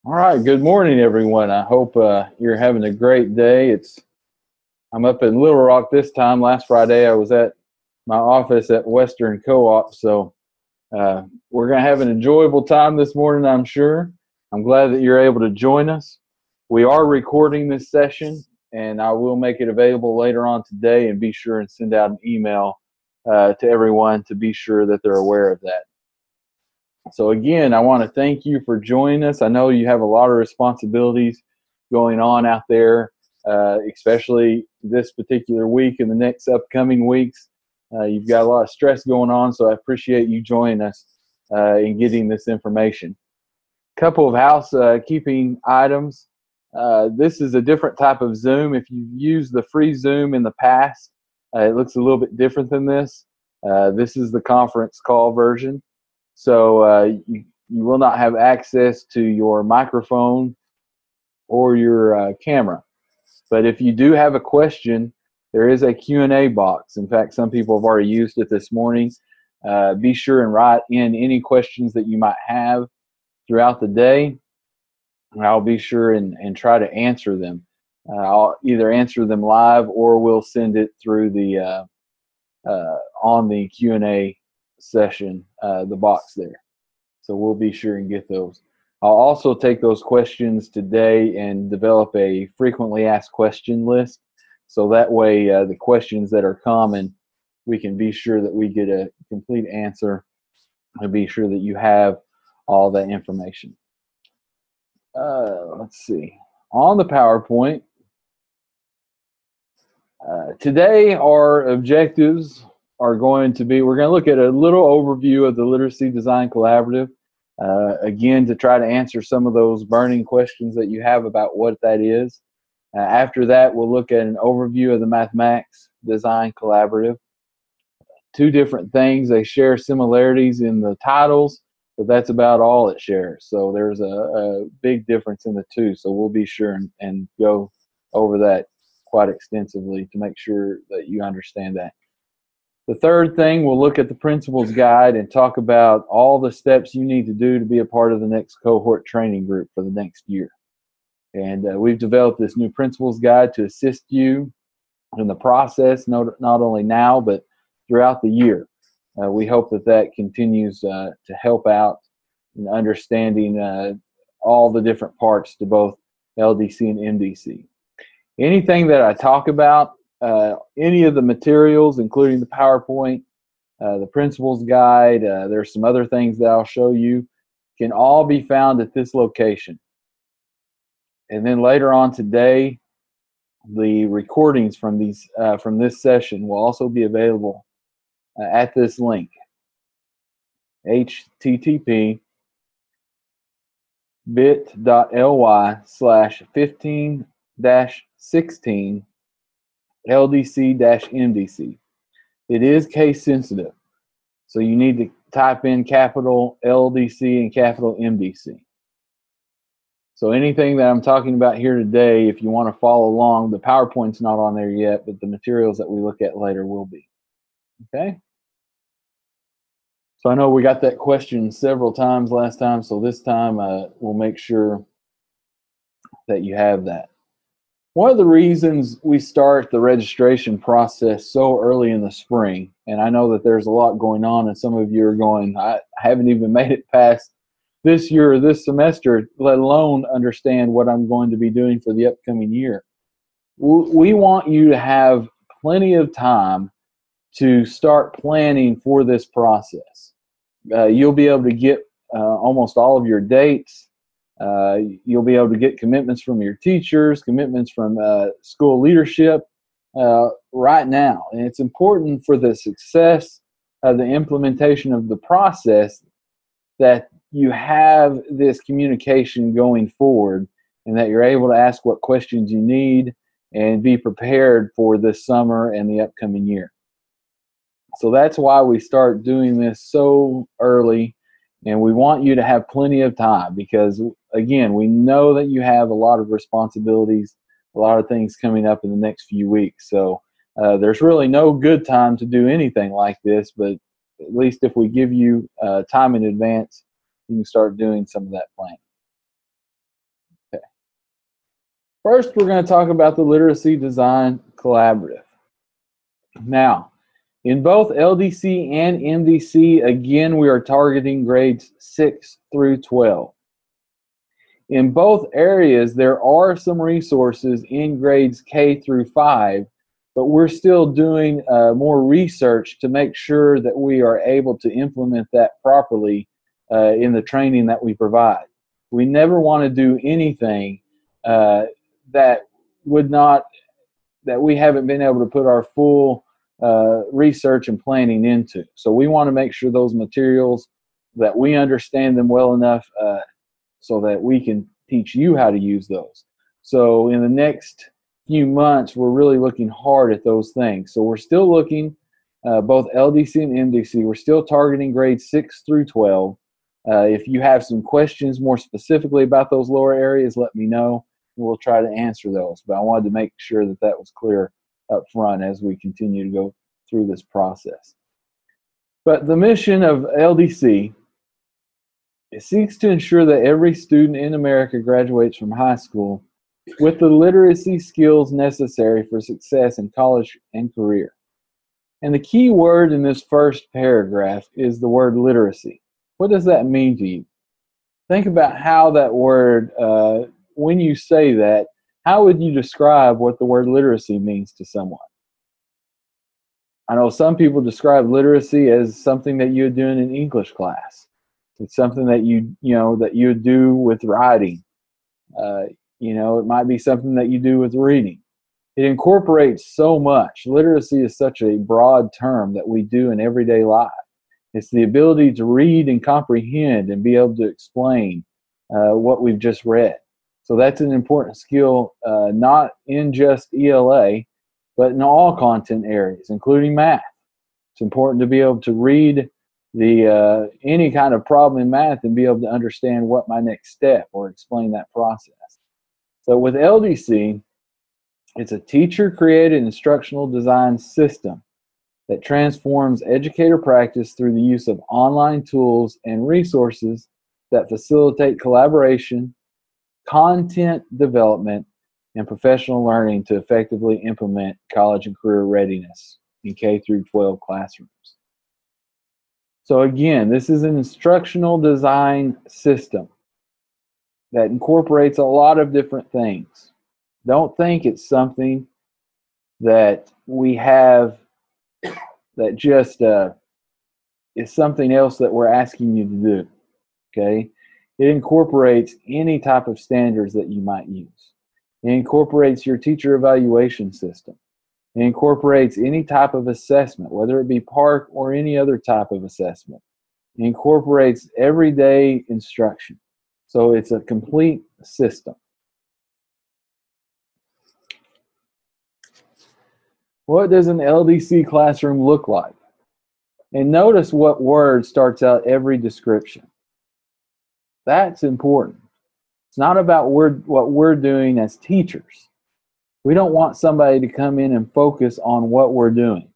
All right, good morning, everyone. I hope you're having a great day. I'm up in Little Rock this time. Last Friday, I was at my office at Western Co-op, so we're going to have an enjoyable time this morning, I'm sure. I'm glad that you're able to join us. We are recording this session, and I will make it available later on today, and be sure and send out an email to everyone to be sure that they're aware of that. So again, I want to thank you for joining us. I know you have a lot of responsibilities going on out there, especially this particular week and the next upcoming weeks. You've got a lot of stress going on, so I appreciate you joining us in getting this information. Couple of housekeeping items. This is a different type of Zoom. If you've used the free Zoom in the past, it looks a little bit different than this. This is the conference call version. So you will not have access to your microphone or your camera. But if you do have a question, there is a Q&A box. In fact, some people have already used it this morning. Be sure and write in any questions that you might have throughout the day, and I'll be sure and try to answer them. I'll either answer them live or we'll send it through the on the Q&A session, the box there. So we'll be sure and get those. I'll also take those questions today and develop a frequently asked question list. So that way the questions that are common, we can be sure that we get a complete answer and be sure that you have all that information. Let's see. On the PowerPoint, today our objectives are going to be, we're going to look at a little overview of the Literacy Design Collaborative, again, to try to answer some of those burning questions that you have about what that is. After that, we'll look at an overview of the Mathematics Design Collaborative. Two different things. They share similarities in the titles, but that's about all it shares. So there's a big difference in the two. So we'll be sure and go over that quite extensively to make sure that you understand that. The third thing, we'll look at the Principals Guide and talk about all the steps you need to do to be a part of the next cohort training group for the next year. And we've developed this new Principals Guide to assist you in the process, not only now, but throughout the year. We hope that that continues to help out in understanding all the different parts to both LDC and MDC. Anything that I talk about, any of the materials, including the PowerPoint, the Principals Guide, there's some other things that I'll show you, can all be found at this location. And then later on today, the recordings from this session will also be available at this link, http://bit.ly/15-16 LDC-MDC. It is case sensitive, so you need to type in capital LDC and capital MDC. So anything that I'm talking about here today, if you want to follow along, the PowerPoint's not on there yet, but the materials that we look at later will be. Okay? So I know we got that question several times last time, so this time we'll make sure that you have that. One of the reasons we start the registration process so early in the spring, and I know that there's a lot going on, and some of you are going, I haven't even made it past this year or this semester, let alone understand what I'm going to be doing for the upcoming year. We want you to have plenty of time to start planning for this process. You'll be able to get almost all of your dates. You'll be able to get commitments from your teachers, commitments from school leadership right now. And it's important for the success of the implementation of the process that you have this communication going forward and that you're able to ask what questions you need and be prepared for this summer and the upcoming year. So that's why we start doing this so early, and we want you to have plenty of time because, again, we know that you have a lot of responsibilities, a lot of things coming up in the next few weeks. So there's really no good time to do anything like this, but at least if we give you time in advance, you can start doing some of that planning. First, we're going to talk about the Literacy Design Collaborative. Now, in both LDC and MDC, again, we are targeting grades 6 through 12. In both areas, there are some resources in grades K through 5, but we're still doing more research to make sure that we are able to implement that properly in the training that we provide. We never want to do anything that we haven't been able to put our full research and planning into. So we want to make sure those materials, that we understand them well enough so that we can teach you how to use those. So in the next few months, we're really looking hard at those things. So we're still looking, both LDC and MDC, we're still targeting grades 6 through 12. If you have some questions more specifically about those lower areas, let me know, and we'll try to answer those. But I wanted to make sure that that was clear up front as we continue to go through this process. But the mission of LDC, it seeks to ensure that every student in America graduates from high school with the literacy skills necessary for success in college and career. And the key word in this first paragraph is the word literacy. What does that mean to you? Think about how that word, when you say that, how would you describe what the word literacy means to someone? I know some people describe literacy as something that you would do in an English class. It's something that you would do with writing. It might be something that you do with reading. It incorporates so much. Literacy is such a broad term that we do in everyday life. It's the ability to read and comprehend and be able to explain what we've just read. So that's an important skill, not in just ELA, but in all content areas, including math. It's important to be able to read any kind of problem in math and be able to understand what my next step or explain that process. So with LDC, it's a teacher-created instructional design system that transforms educator practice through the use of online tools and resources that facilitate collaboration, content development, and professional learning to effectively implement college and career readiness in K through 12 classrooms. So again, this is an instructional design system that incorporates a lot of different things. Don't think it's something that we have that just is something else that we're asking you to do, okay? It incorporates any type of standards that you might use. It incorporates your teacher evaluation system. It incorporates any type of assessment, whether it be PARCC or any other type of assessment. It incorporates everyday instruction. So it's a complete system. What does an LDC classroom look like? And notice what word starts out every description. That's important. It's not about what we're doing as teachers. We don't want somebody to come in and focus on what we're doing.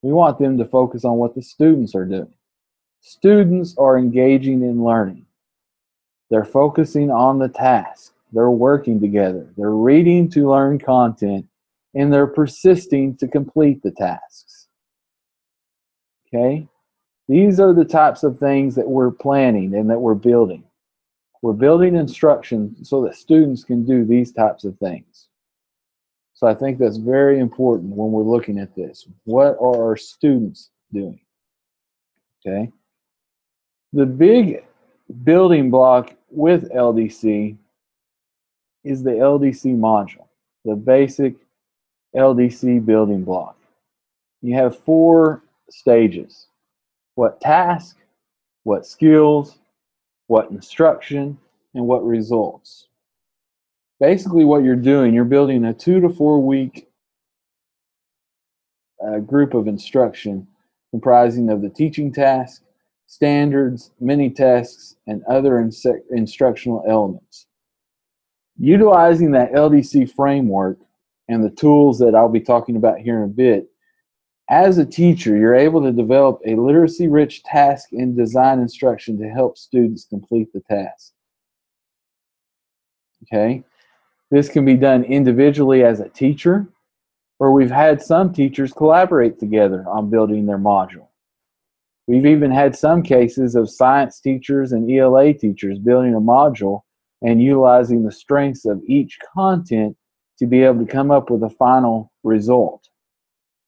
We want them to focus on what the students are doing. Students are engaging in learning. They're focusing on the task. They're working together. They're reading to learn content, and they're persisting to complete the tasks. Okay? These are the types of things that we're planning and that we're building. We're building instruction so that students can do these types of things. So I think that's very important when we're looking at this. What are our students doing? Okay? The big building block with LDC is the LDC module, the basic LDC building block. You have 4 stages: what task, what skills, what instruction, and what results. Basically what you're doing, you're building a 2 to 4 week group of instruction comprising of the teaching task, standards, mini tasks, and other instructional elements. Utilizing that LDC framework and the tools that I'll be talking about here in a bit, as a teacher, you're able to develop a literacy-rich task and design instruction to help students complete the task. Okay? This can be done individually as a teacher, or we've had some teachers collaborate together on building their module. We've even had some cases of science teachers and ELA teachers building a module and utilizing the strengths of each content to be able to come up with a final result,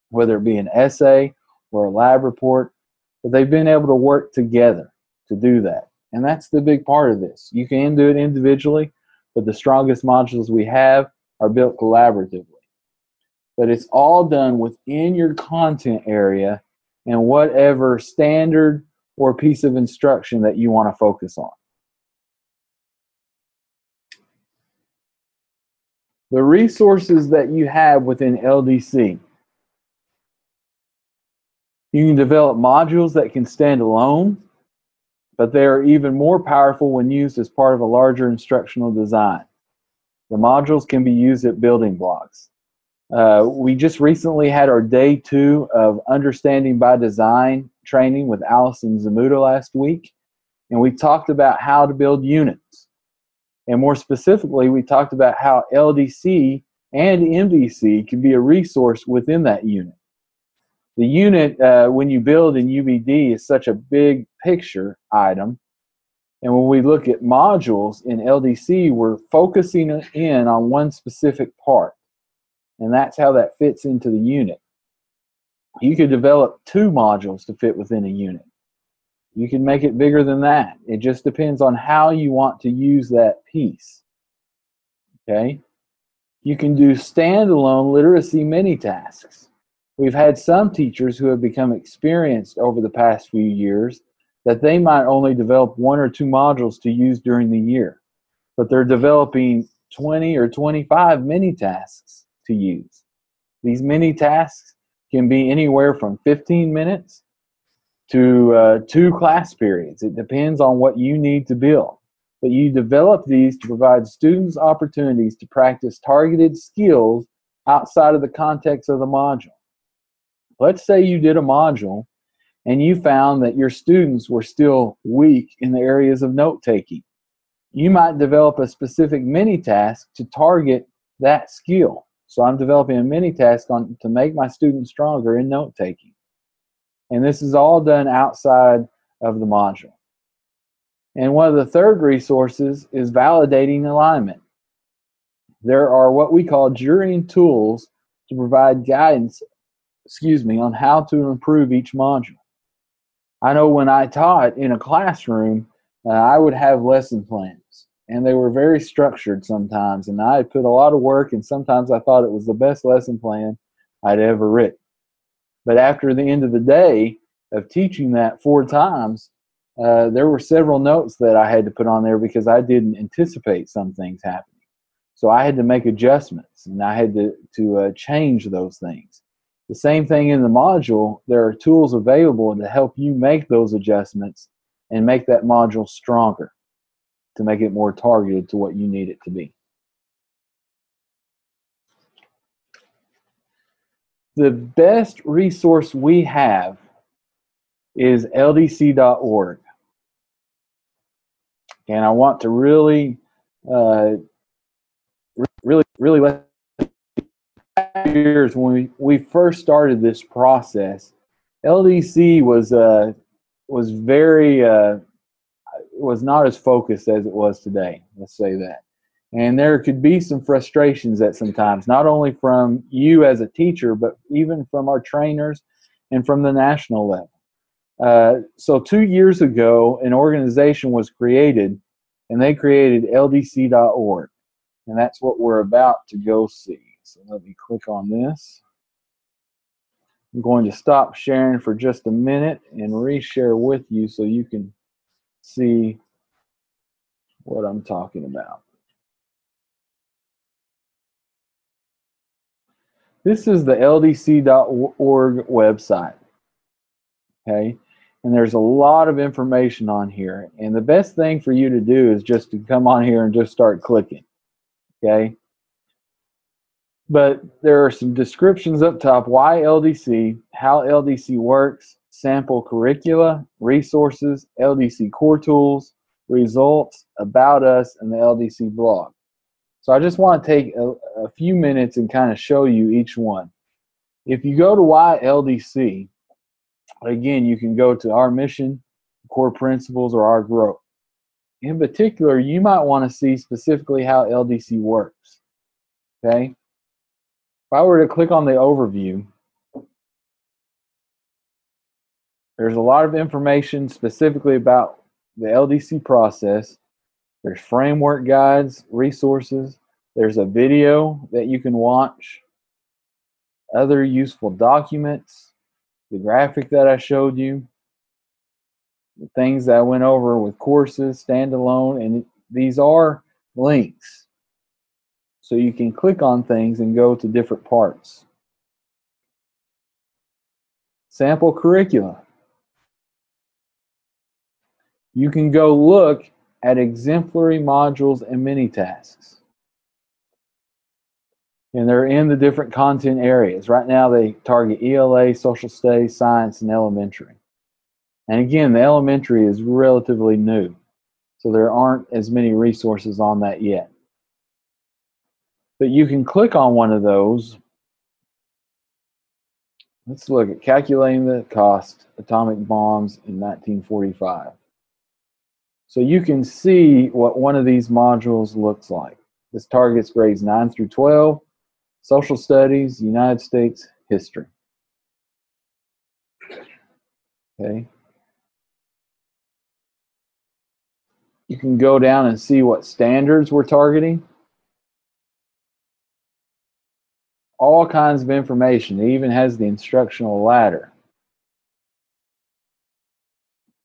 whether it be an essay or a lab report, but they've been able to work together to do that. And that's the big part of this. You can do it individually, but the strongest modules we have are built collaboratively. But it's all done within your content area and whatever standard or piece of instruction that you want to focus on. The resources that you have within LDC. You can develop modules that can stand alone, but they are even more powerful when used as part of a larger instructional design. The modules can be used as building blocks. We just recently had our day 2 of Understanding by Design training with Allison Zamuda last week, and we talked about how to build units. And more specifically, we talked about how LDC and MDC can be a resource within that unit. The unit, when you build in UBD, is such a big picture item. And when we look at modules in LDC, we're focusing in on one specific part. And that's how that fits into the unit. You could develop 2 modules to fit within a unit. You can make it bigger than that. It just depends on how you want to use that piece. Okay? You can do standalone literacy mini-tasks. We've had some teachers who have become experienced over the past few years that they might only develop 1 or 2 modules to use during the year, but they're developing 20 or 25 mini-tasks to use. These mini-tasks can be anywhere from 15 minutes to 2 class periods. It depends on what you need to build. But you develop these to provide students opportunities to practice targeted skills outside of the context of the module. Let's say you did a module and you found that your students were still weak in the areas of note-taking. You might develop a specific mini-task to target that skill. So I'm developing a mini-task to make my students stronger in note-taking. And this is all done outside of the module. And one of the third resources is validating alignment. There are what we call jurying tools to provide guidance, on how to improve each module. I know when I taught in a classroom, I would have lesson plans, and they were very structured sometimes, and I had put a lot of work, and sometimes I thought it was the best lesson plan I'd ever written. But after the end of the day of teaching that 4 times, there were several notes that I had to put on there because I didn't anticipate some things happening. So I had to make adjustments, and I had to change those things. The same thing in the module, there are tools available to help you make those adjustments and make that module stronger, to make it more targeted to what you need it to be. The best resource we have is ldc.org. And I want to really let years when we first started this process, LDC was not as focused as it was today. Let's say that. And there could be some frustrations at some times, not only from you as a teacher, but even from our trainers and from the national level. So 2 years ago, an organization was created, and they created LDC.org. And that's what we're about to go see. So let me click on this. I'm going to stop sharing for just a minute and reshare with you so you can see what I'm talking about. This is the ldc.org website, okay? And there's a lot of information on here. And the best thing for you to do is just to come on here and just start clicking, okay? But there are some descriptions up top: why LDC, how LDC works, sample curricula, resources, LDC core tools, results, about us, and the LDC blog. So I just want to take a few minutes and kind of show you each one. If you go to LDC, again, you can go to our mission, core principles, or our growth. In particular, you might want to see specifically how LDC works. Okay? If I were to click on the overview, there's a lot of information specifically about the LDC process. There's framework guides, resources. There's a video that you can watch, other useful documents, the graphic that I showed you, the things that I went over with courses, standalone, and these are links. So you can click on things and go to different parts. Sample curricula. You can go look at exemplary modules and mini tasks. And they're in the different content areas. Right now they target ELA, social studies, science, and elementary. And again, the elementary is relatively new, so there aren't as many resources on that yet. But you can click on one of those. Let's look at calculating the cost, atomic bombs in 1945. So you can see what one of these modules looks like. This targets grades 9 through 12, social studies, United States history. Okay. You can go down and see what standards we're targeting. All kinds of information. It even has the instructional ladder.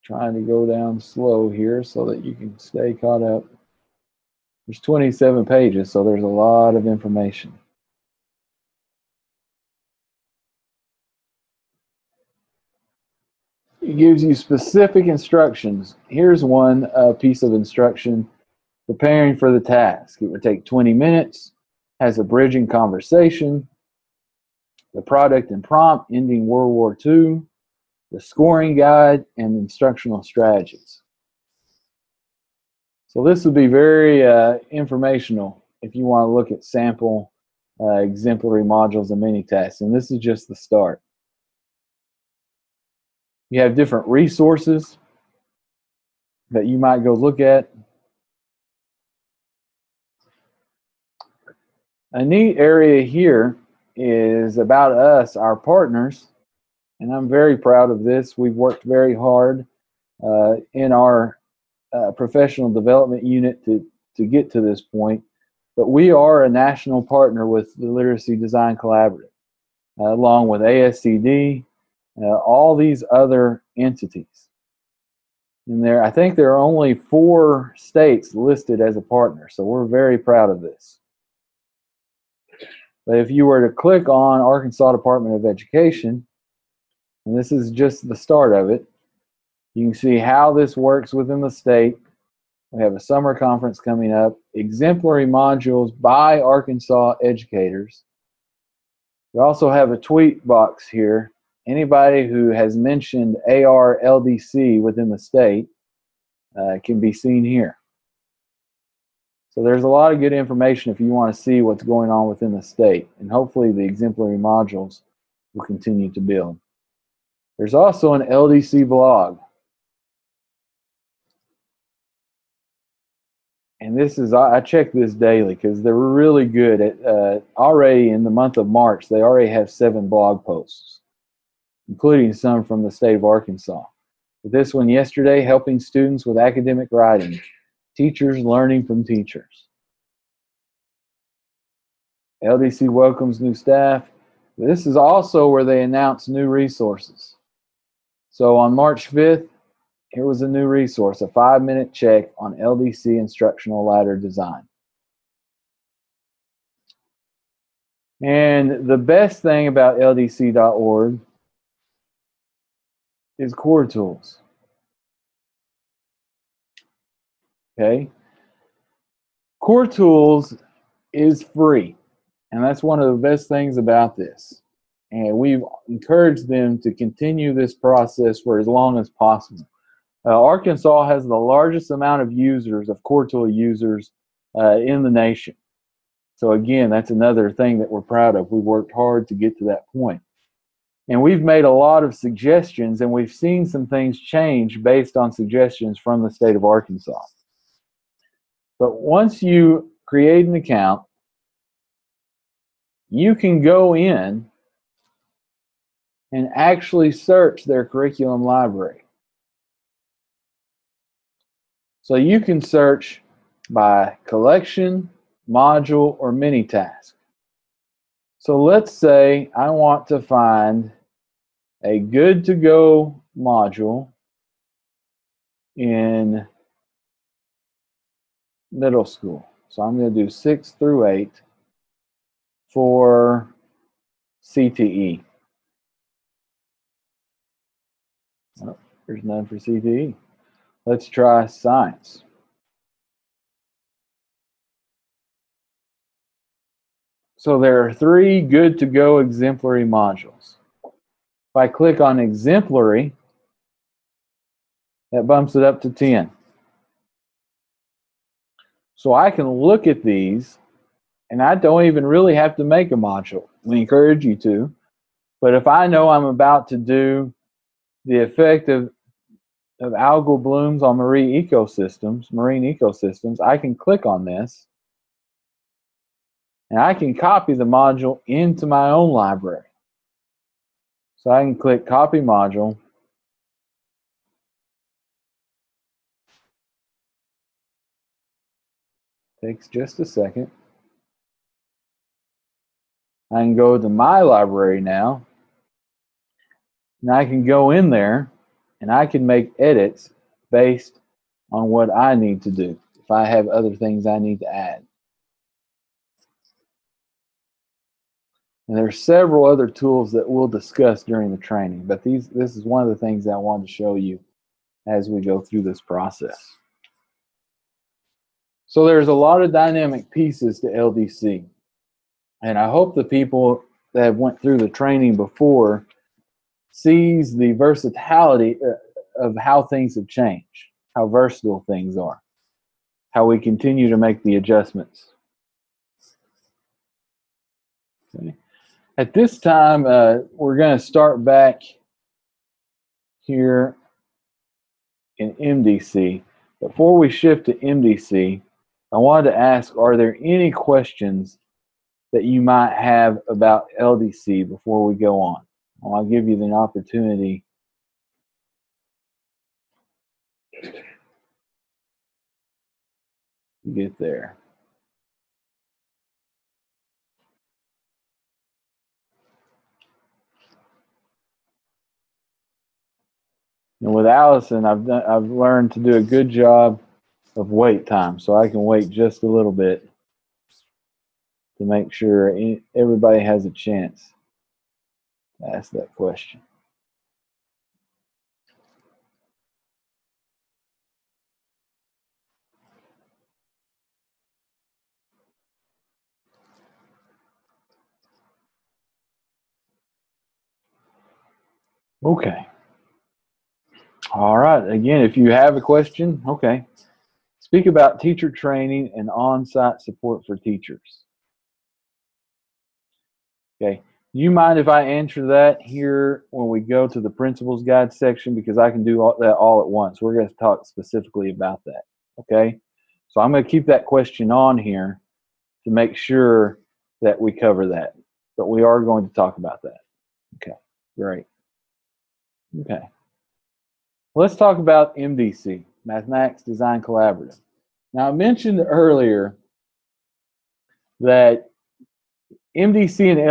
Trying to go down slow here so that you can stay caught up. There's 27 pages, so there's a lot of information. It gives you specific instructions. Here's one piece of instruction, preparing for the task. It would take 20 minutes, has a bridging conversation, the product and prompt, ending World War II, the scoring guide, and instructional strategies. So this would be very informational if you want to look at sample exemplary modules and mini tasks, and this is just the start. You have different resources that you might go look at. A neat area here is about us, our partners, and I'm very proud of this. We've worked very hard in our professional development unit to get to this point, but we are a national partner with the Literacy Design Collaborative, along with ASCD, all these other entities. And I think there are only 4 states listed as a partner, so we're very proud of this. But if you were to click on Arkansas Department of Education, and this is just the start of it, you can see how this works within the state. We have a summer conference coming up, exemplary modules by Arkansas educators. We also have a tweet box here. Anybody who has mentioned AR LDC within the state can be seen here. So there's a lot of good information if you want to see what's going on within the state, and hopefully the exemplary modules will continue to build. There's also an LDC blog. And this is, I check this daily because they're really good at, already in the month of March, they already have 7 blog posts, including some from the state of Arkansas. But this one yesterday, helping students with academic writing, teachers learning from teachers. LDC welcomes new staff. This is also where they announce new resources. So on March 5th, here was a new resource, a 5-minute check on LDC instructional ladder design. And the best thing about LDC.org is core tools. Okay? Core tools is free, and that's one of the best things about this. And we've encouraged them to continue this process for as long as possible. Arkansas has the largest amount of users, of core tool users, in the nation. So again, that's another thing that we're proud of. We worked hard to get to that point. And we've made a lot of suggestions, and we've seen some things change based on suggestions from the state of Arkansas. But once you create an account, you can go in and actually search their curriculum library. So you can search by collection, module, or mini task. So let's say I want to find a good to go module in middle school. So I'm going to do 6 through 8 for CTE. Oh, there's none for CTE. Let's try science. So there are 3 good to go exemplary modules. If I click on exemplary, that bumps it up to 10. So I can look at these, and I don't even really have to make a module. We encourage you to. But if I know I'm about to do the effect of algal blooms on marine ecosystems, I can click on this, and I can copy the module into my own library. So I can click copy module. Takes just a second. I can go to my library now, and I can go in there and I can make edits based on what I need to do, if I have other things I need to add. And there's several other tools that we'll discuss during the training, but this is one of the things I wanted to show you as we go through this process. So there's a lot of dynamic pieces to LDC, and I hope the people that went through the training before sees the versatility of how things have changed, how versatile things are, how we continue to make the adjustments. Okay. At this time, we're going to start back here in MDC. Before we shift to MDC, I wanted to ask, are there any questions that you might have about LDC before we go on? Well, I'll give you the opportunity to get there. And with Allison, I've learned to do a good job of wait time, so I can wait just a little bit to make sure everybody has a chance to ask that question. Okay. All right. Again, if you have a question, okay. Speak about teacher training and on-site support for teachers. Okay. Do you mind if I answer that here when we go to the principal's guide section? Because I can do that all at once. We're going to talk specifically about that. Okay. So I'm going to keep that question on here to make sure that we cover that. But we are going to talk about that. Okay. Great. Okay. Let's talk about MDC, Mathematics Design Collaborative. Now, I mentioned earlier that MDC and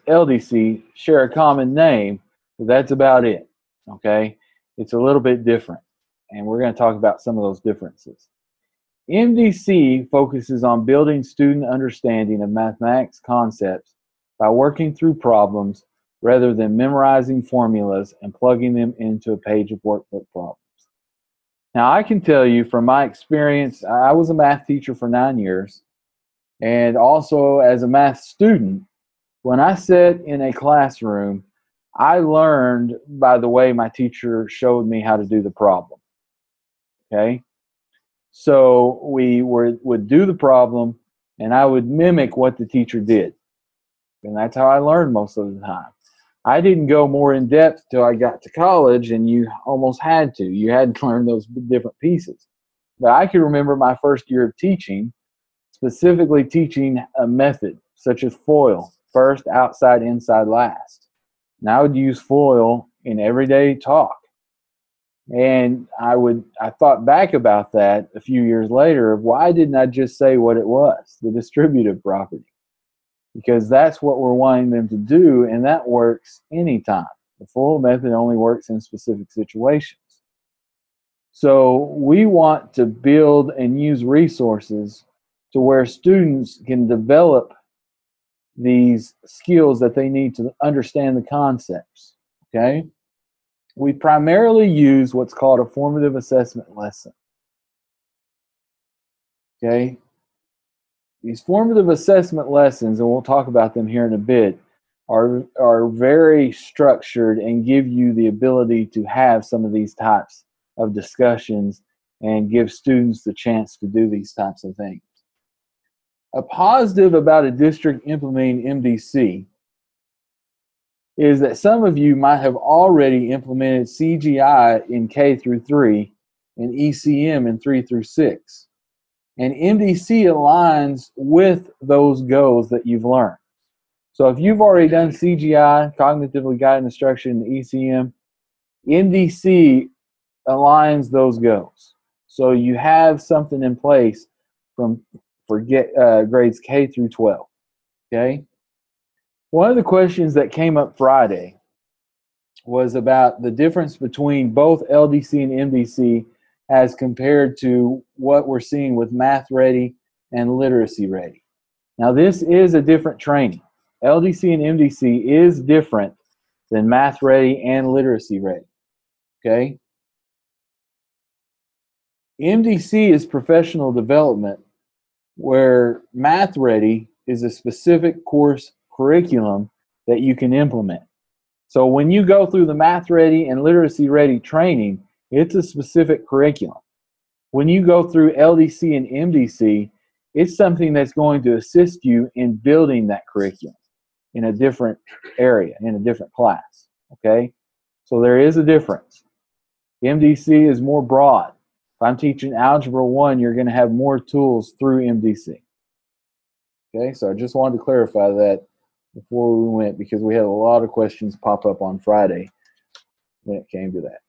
LDC share a common name, but that's about it, okay? It's a little bit different, and we're going to talk about some of those differences. MDC focuses on building student understanding of mathematics concepts by working through problems rather than memorizing formulas and plugging them into a page of workbook problems. Now, I can tell you from my experience, I was a math teacher for 9 years, and also as a math student, when I sat in a classroom, I learned by the way my teacher showed me how to do the problem. Okay? So we would do the problem, and I would mimic what the teacher did. And that's how I learned most of the time. I didn't go more in depth till I got to college, and you almost had to. You had to learn those different pieces. But I can remember my first year of teaching, specifically teaching a method such as FOIL, first, outside, inside, last. And I would use FOIL in everyday talk. And I thought back about that a few years later of why didn't I just say what it was, the distributive property? Because that's what we're wanting them to do, and that works anytime. The FOIL method only works in specific situations. So we want to build and use resources to where students can develop these skills that they need to understand the concepts, okay? We primarily use what's called a formative assessment lesson, okay? These formative assessment lessons, and we'll talk about them here in a bit, are very structured and give you the ability to have some of these types of discussions and give students the chance to do these types of things. A positive about a district implementing MDC is that some of you might have already implemented CGI in K through 3 and ECM in 3 through 6. And MDC aligns with those goals that you've learned. So if you've already done CGI, Cognitively Guided Instruction, and ECM, MDC aligns those goals. So you have something in place for grades K through 12, okay? One of the questions that came up Friday was about the difference between both LDC and MDC as compared to what we're seeing with Math Ready and Literacy Ready. Now, this is a different training. LDC and MDC is different than Math Ready and Literacy Ready, okay? MDC is professional development, where Math Ready is a specific course curriculum that you can implement. So when you go through the Math Ready and Literacy Ready training, it's a specific curriculum. When you go through LDC and MDC, it's something that's going to assist you in building that curriculum in a different area, in a different class, okay? So there is a difference. MDC is more broad. If I'm teaching Algebra 1, you're going to have more tools through MDC. Okay, so I just wanted to clarify that before we went, because we had a lot of questions pop up on Friday when it came to that.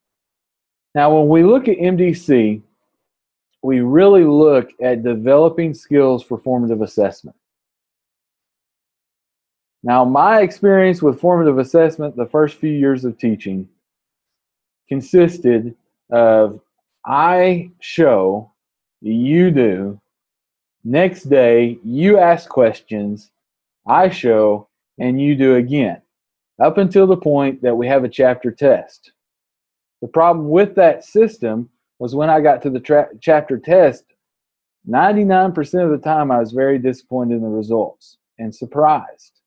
Now, when we look at MDC, we really look at developing skills for formative assessment. Now, my experience with formative assessment the first few years of teaching consisted of I show, you do, next day you ask questions, I show, and you do again, up until the point that we have a chapter test. The problem with that system was when I got to the chapter test, 99% of the time I was very disappointed in the results and surprised.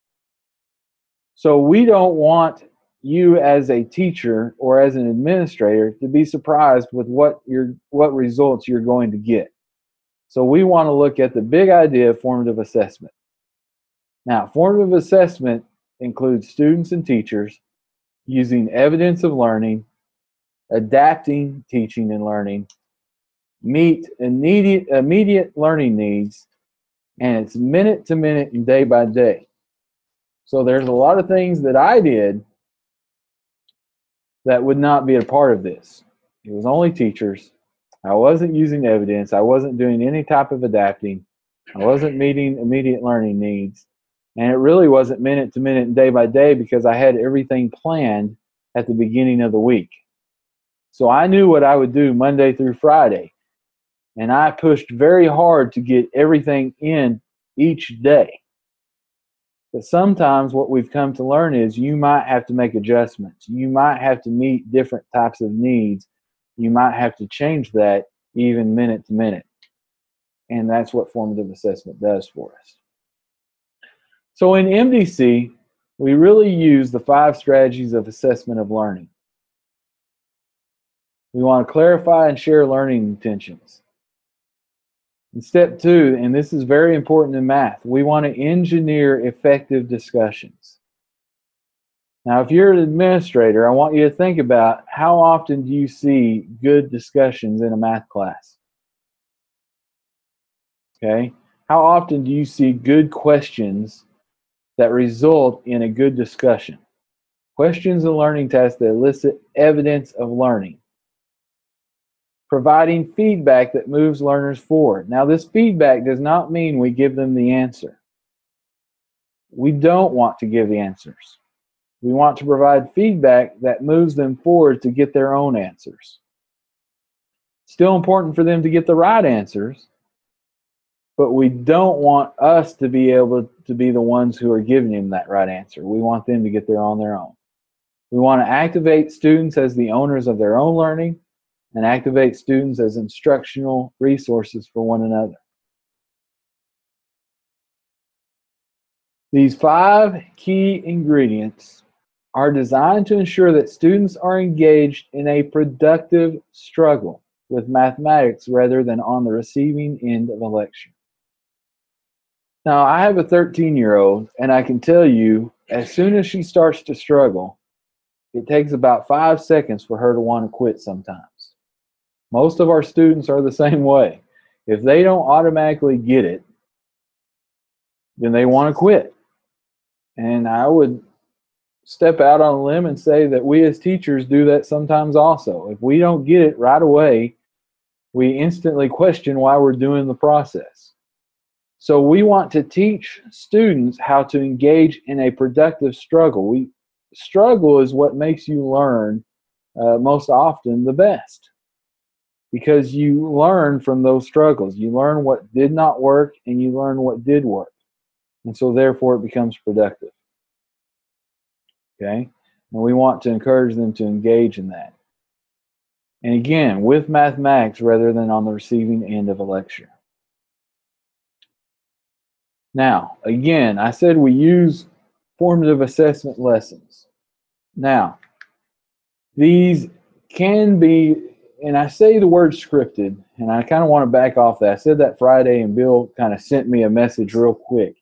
So we don't want you as a teacher or as an administrator to be surprised with what results you're going to get. So we want to look at the big idea of formative assessment. Now, formative assessment includes students and teachers using evidence of learning, adapting teaching and learning, meet immediate learning needs, and it's minute to minute and day by day. So there's a lot of things that I did that would not be a part of this. It was only teachers. I wasn't using evidence. I wasn't doing any type of adapting. I wasn't meeting immediate learning needs. And it really wasn't minute to minute and day by day because I had everything planned at the beginning of the week. So I knew what I would do Monday through Friday. And I pushed very hard to get everything in each day. But sometimes what we've come to learn is you might have to make adjustments. You might have to meet different types of needs. You might have to change that even minute to minute. And that's what formative assessment does for us. So in MDC, we really use the 5 strategies of assessment of learning. We want to clarify and share learning intentions. And step 2, and this is very important in math, we want to engineer effective discussions. Now, if you're an administrator, I want you to think about how often do you see good discussions in a math class? Okay? How often do you see good questions that result in a good discussion? Questions and learning tests that elicit evidence of learning. Providing feedback that moves learners forward. Now, this feedback does not mean we give them the answer. We don't want to give the answers. We want to provide feedback that moves them forward to get their own answers. Still important for them to get the right answers, but we don't want us to be able to be the ones who are giving them that right answer. We want them to get there on their own. We want to activate students as the owners of their own learning and activate students as instructional resources for one another. These 5 key ingredients are designed to ensure that students are engaged in a productive struggle with mathematics rather than on the receiving end of a lecture. Now, I have a 13-year-old, and I can tell you, as soon as she starts to struggle, it takes about 5 seconds for her to want to quit sometimes. Most of our students are the same way. If they don't automatically get it, then they want to quit. And I would step out on a limb and say that we as teachers do that sometimes also. If we don't get it right away, we instantly question why we're doing the process. So we want to teach students how to engage in a productive struggle. Struggle is what makes you learn most often the best, because you learn from those struggles. You learn what did not work and you learn what did work. And so therefore it becomes productive. Okay? And we want to encourage them to engage in that. And again, with mathematics rather than on the receiving end of a lecture. Now, again, I said we use formative assessment lessons. Now, these can be, and I say the word scripted, and I kind of want to back off that. I said that Friday, and Bill kind of sent me a message real quick.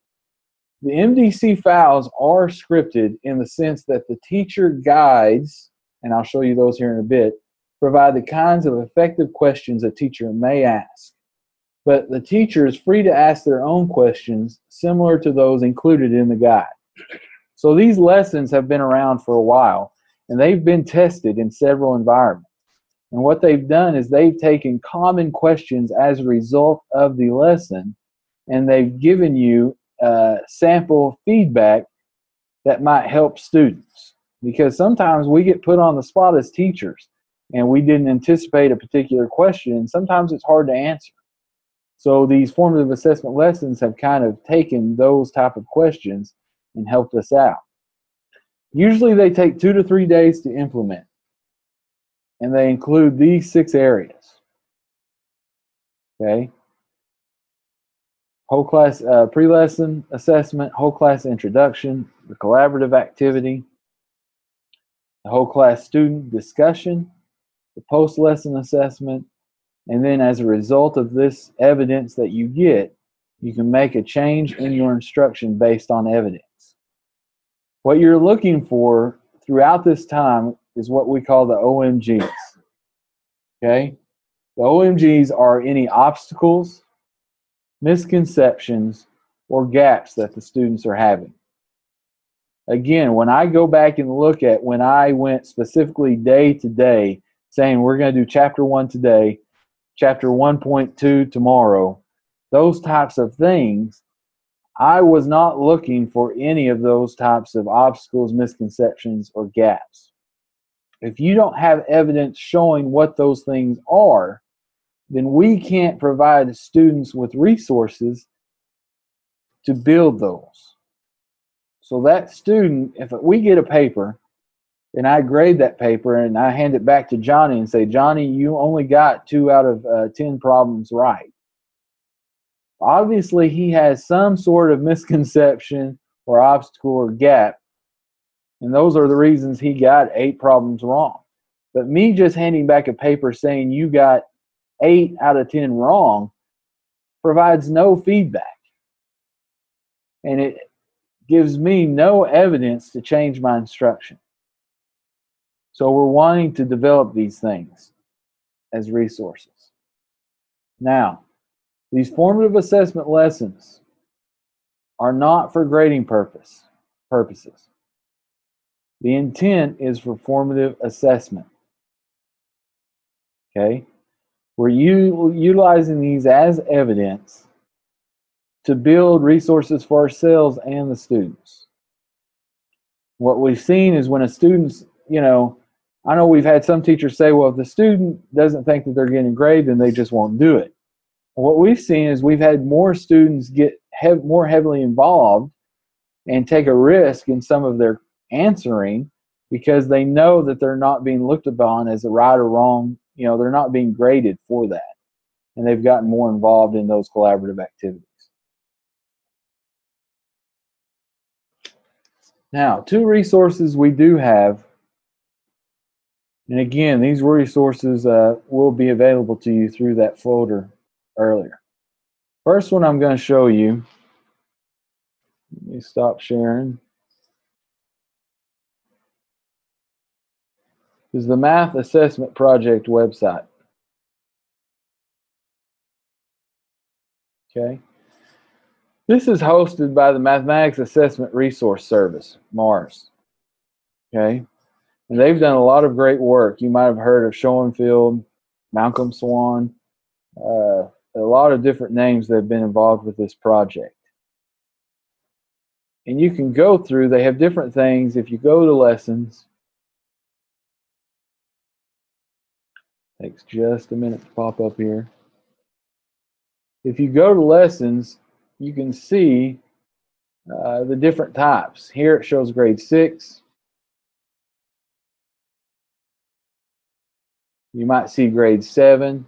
The MDC files are scripted in the sense that the teacher guides, and I'll show you those here in a bit, provide the kinds of effective questions a teacher may ask. But the teacher is free to ask their own questions similar to those included in the guide. So these lessons have been around for a while, and they've been tested in several environments. And what they've done is they've taken common questions as a result of the lesson, and they've given you sample feedback that might help students. Because sometimes we get put on the spot as teachers, and we didn't anticipate a particular question, and sometimes it's hard to answer. So these formative assessment lessons have kind of taken those type of questions and helped us out. Usually they take 2 to 3 days to implement, and they include these 6 areas. Okay? Whole class pre-lesson assessment, whole class introduction, the collaborative activity, the whole class student discussion, the post-lesson assessment, and then as a result of this evidence that you get, you can make a change in your instruction based on evidence. What you're looking for throughout this time is what we call the OMGs. Okay? The OMGs are any obstacles, misconceptions, or gaps that the students are having. Again, when I go back and look at when I went specifically day to day, saying we're going to do chapter 1 today, chapter 1.2 tomorrow, those types of things, I was not looking for any of those types of obstacles, misconceptions, or gaps. If you don't have evidence showing what those things are, then we can't provide students with resources to build those. So that student, if we get a paper and I grade that paper and I hand it back to Johnny and say, Johnny, you only got 2 out of 10 problems right. Obviously, he has some sort of misconception or obstacle or gap, and those are the reasons he got 8 problems wrong. But me just handing back a paper saying you got 8 out of 10 wrong, provides no feedback. And it gives me no evidence to change my instruction. So we're wanting to develop these things as resources. Now, these formative assessment lessons are not for grading purposes. The intent is for formative assessment. Okay? We're utilizing these as evidence to build resources for ourselves and the students. What we've seen is when a student's, I know we've had some teachers say, well, if the student doesn't think that they're getting a grade, then they just won't do it. What we've seen is we've had more students get more heavily involved and take a risk in some of their answering because they know that they're not being looked upon as a right or wrong. They're not being graded for that. And they've gotten more involved in those collaborative activities. Now, 2 resources we do have. And again, these resources will be available to you through that folder earlier. First one I'm going to show you. Let me stop sharing. Is the Math Assessment Project website. Okay. This is hosted by the Mathematics Assessment Resource Service, MARS. Okay. And they've done a lot of great work. You might have heard of Schoenfeld, Malcolm Swan, a lot of different names that have been involved with this project. And you can go through, they have different things. If you go to lessons, takes just a minute to pop up here. If you go to lessons, you can see the different types. Here it shows grade 6. You might see grade 7,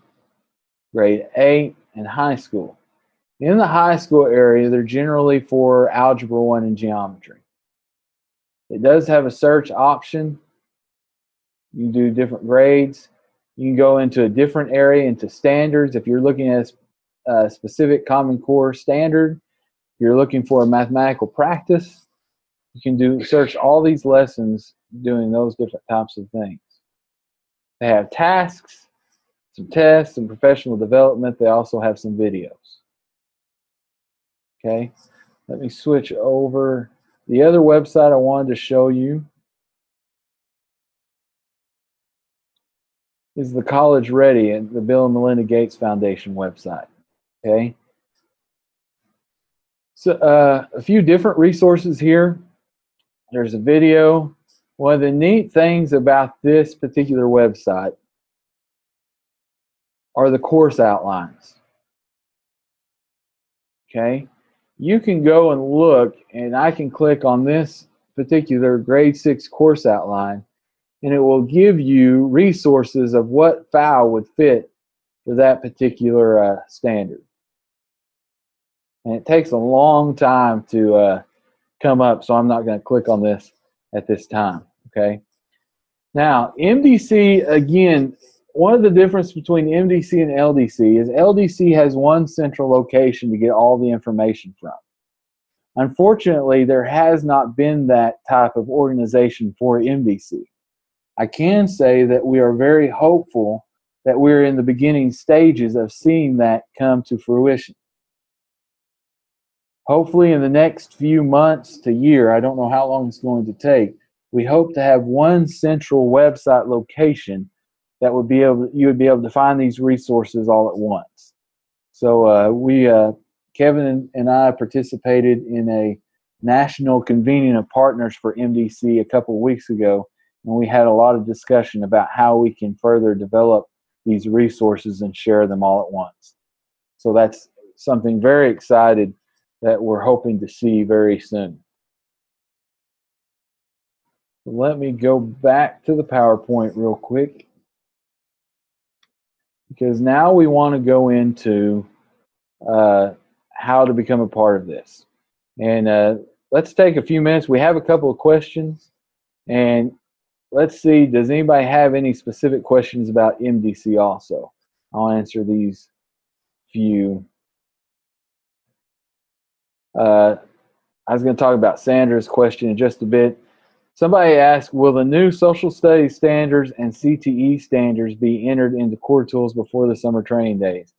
grade 8, and high school. In the high school area, they're generally for Algebra 1 and Geometry. It does have a search option. You can do different grades. You can go into a different area, into standards. If you're looking at a specific Common Core standard, you're looking for a mathematical practice, you can search all these lessons doing those different types of things. They have tasks, some tests, some professional development. They also have some videos. Okay, let me switch over. The other website I wanted to show you is the College Ready and the Bill and Melinda Gates Foundation website. Okay, so a few different resources here. There's a video. One of the neat things about this particular website are the course outlines. Okay, you can go and look, and I can click on this particular grade 6 course outline, and it will give you resources of what file would fit for that particular standard. And it takes a long time to come up, so I'm not going to click on this at this time. Okay. Now, MDC, again, one of the differences between MDC and LDC is LDC has one central location to get all the information from. Unfortunately, there has not been that type of organization for MDC. I can say that we are very hopeful that we're in the beginning stages of seeing that come to fruition. Hopefully in the next few months to year, I don't know how long it's going to take, we hope to have one central website location that would be able, you would be able to find these resources all at once. So Kevin and I participated in a national convening of partners for MDC a couple of weeks ago, and we had a lot of discussion about how we can further develop these resources and share them all at once. So that's something very excited that we're hoping to see very soon. Let me go back to the PowerPoint real quick, because now we want to go into how to become a part of this. And let's take a few minutes. We have a couple of questions, and let's see, does anybody have any specific questions about MDC also? I'll answer these few. I was going to talk about Sandra's question in just a bit. Somebody asked, will the new social studies standards and CTE standards be entered into core tools before the summer training days?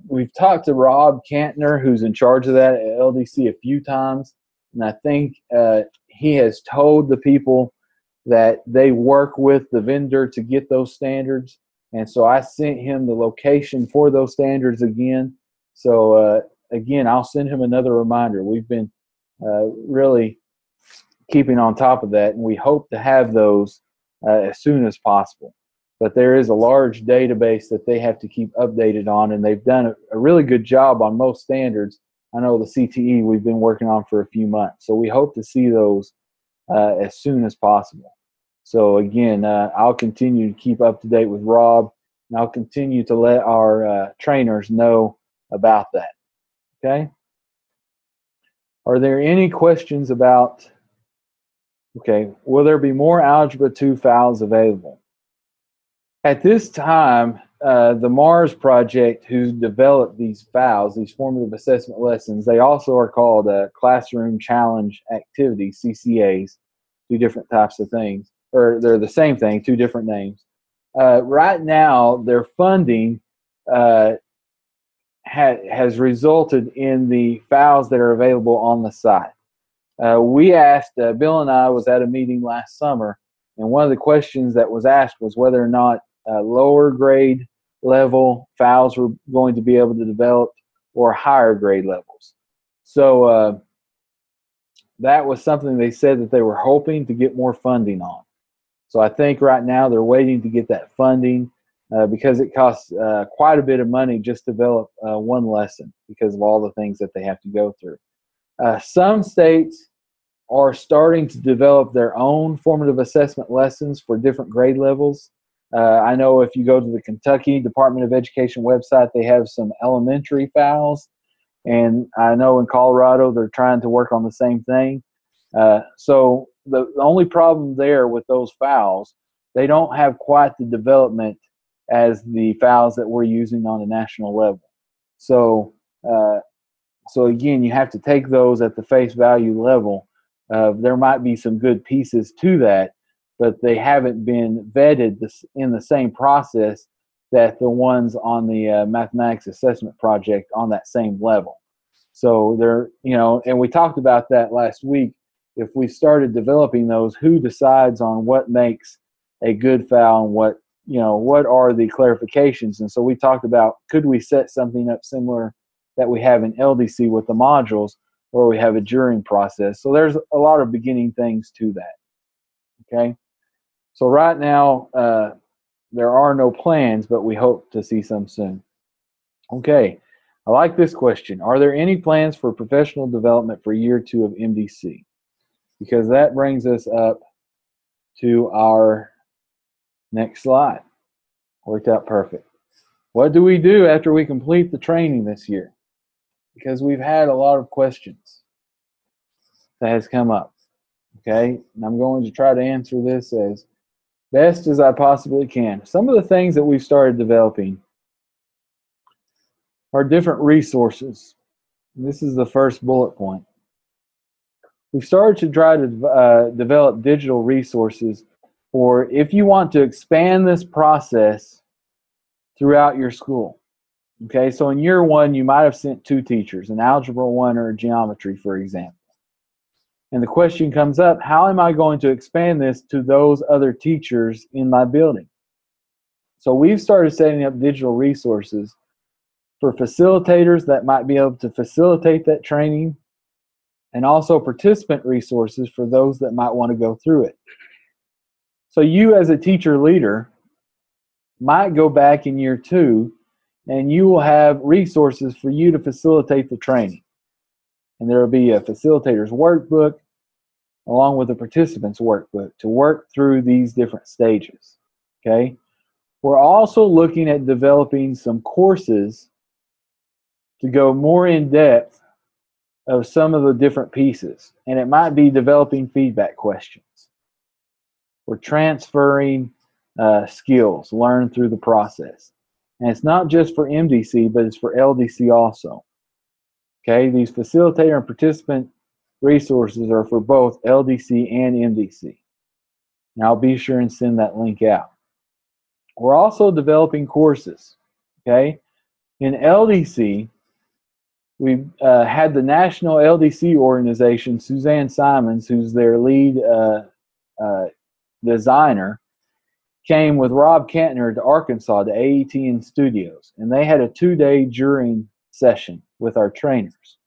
We've talked to Rob Cantner, who's in charge of that at LDC, a few times, and I think he has told the people that they work with the vendor to get those standards, and so I sent him the location for those standards again. So again, I'll send him another reminder. We've been really keeping on top of that, and we hope to have those as soon as possible. But there is a large database that they have to keep updated on, and they've done a really good job on most standards. I know the CTE we've been working on for a few months, so we hope to see those as soon as possible. So again, I'll continue to keep up to date with Rob, and I'll continue to let our trainers know about that. Okay? Are there any questions about, okay, will there be more Algebra 2 files available? At this time, the MARS project, who developed these files, these formative assessment lessons, they also are called Classroom Challenge Activities, CCAs, two different types of things, or they're the same thing, two different names. Right now, their funding has resulted in the files that are available on the site. We asked, Bill and I was at a meeting last summer, and one of the questions that was asked was whether or not lower grade level files were going to be able to develop or higher grade levels. So that was something they said that they were hoping to get more funding on. So I think right now they're waiting to get that funding because it costs quite a bit of money just to develop one lesson because of all the things that they have to go through. Some states are starting to develop their own formative assessment lessons for different grade levels. I know if you go to the Kentucky Department of Education website, they have some elementary files, and I know in Colorado they're trying to work on the same thing. So the only problem there with those files, they don't have quite the development as the files that we're using on a national level. So again, you have to take those at the face value level. There might be some good pieces to that, but they haven't been vetted in the same process that the ones on the mathematics assessment project on that same level. So they're, and we talked about that last week. If we started developing those, who decides on what makes a good file and what are the clarifications? And so we talked about, could we set something up similar that we have in LDC with the modules, where we have a jurying process. So there's a lot of beginning things to that. Okay. So right now, there are no plans, but we hope to see some soon. Okay. I like this question. Are there any plans for professional development for year 2 of MDC? Because that brings us up to our next slide. Worked out perfect. What do we do after we complete the training this year? Because we've had a lot of questions that has come up. Okay, and I'm going to try to answer this as best as I possibly can. Some of the things that we've started developing are different resources. This is the first bullet point. We've started to try to develop digital resources for if you want to expand this process throughout your school. Okay, so in year 1, you might have sent 2 teachers, an Algebra 1 or a Geometry, for example. And the question comes up, how am I going to expand this to those other teachers in my building? So we've started setting up digital resources for facilitators that might be able to facilitate that training, and also participant resources for those that might want to go through it. So you as a teacher leader might go back in year 2 and you will have resources for you to facilitate the training. And there will be a facilitator's workbook along with a participant's workbook to work through these different stages. Okay? We're also looking at developing some courses to go more in depth of some of the different pieces. And it might be developing feedback questions. We're transferring skills learned through the process. And it's not just for MDC, but it's for LDC also. Okay, these facilitator and participant resources are for both LDC and MDC. And I'll be sure and send that link out. We're also developing courses. Okay, in LDC, we've had the National LDC organization, Suzanne Simons, who's their lead designer, came with Rob Kantner to Arkansas to AETN Studios, and they had a 2-day juring session with our trainers.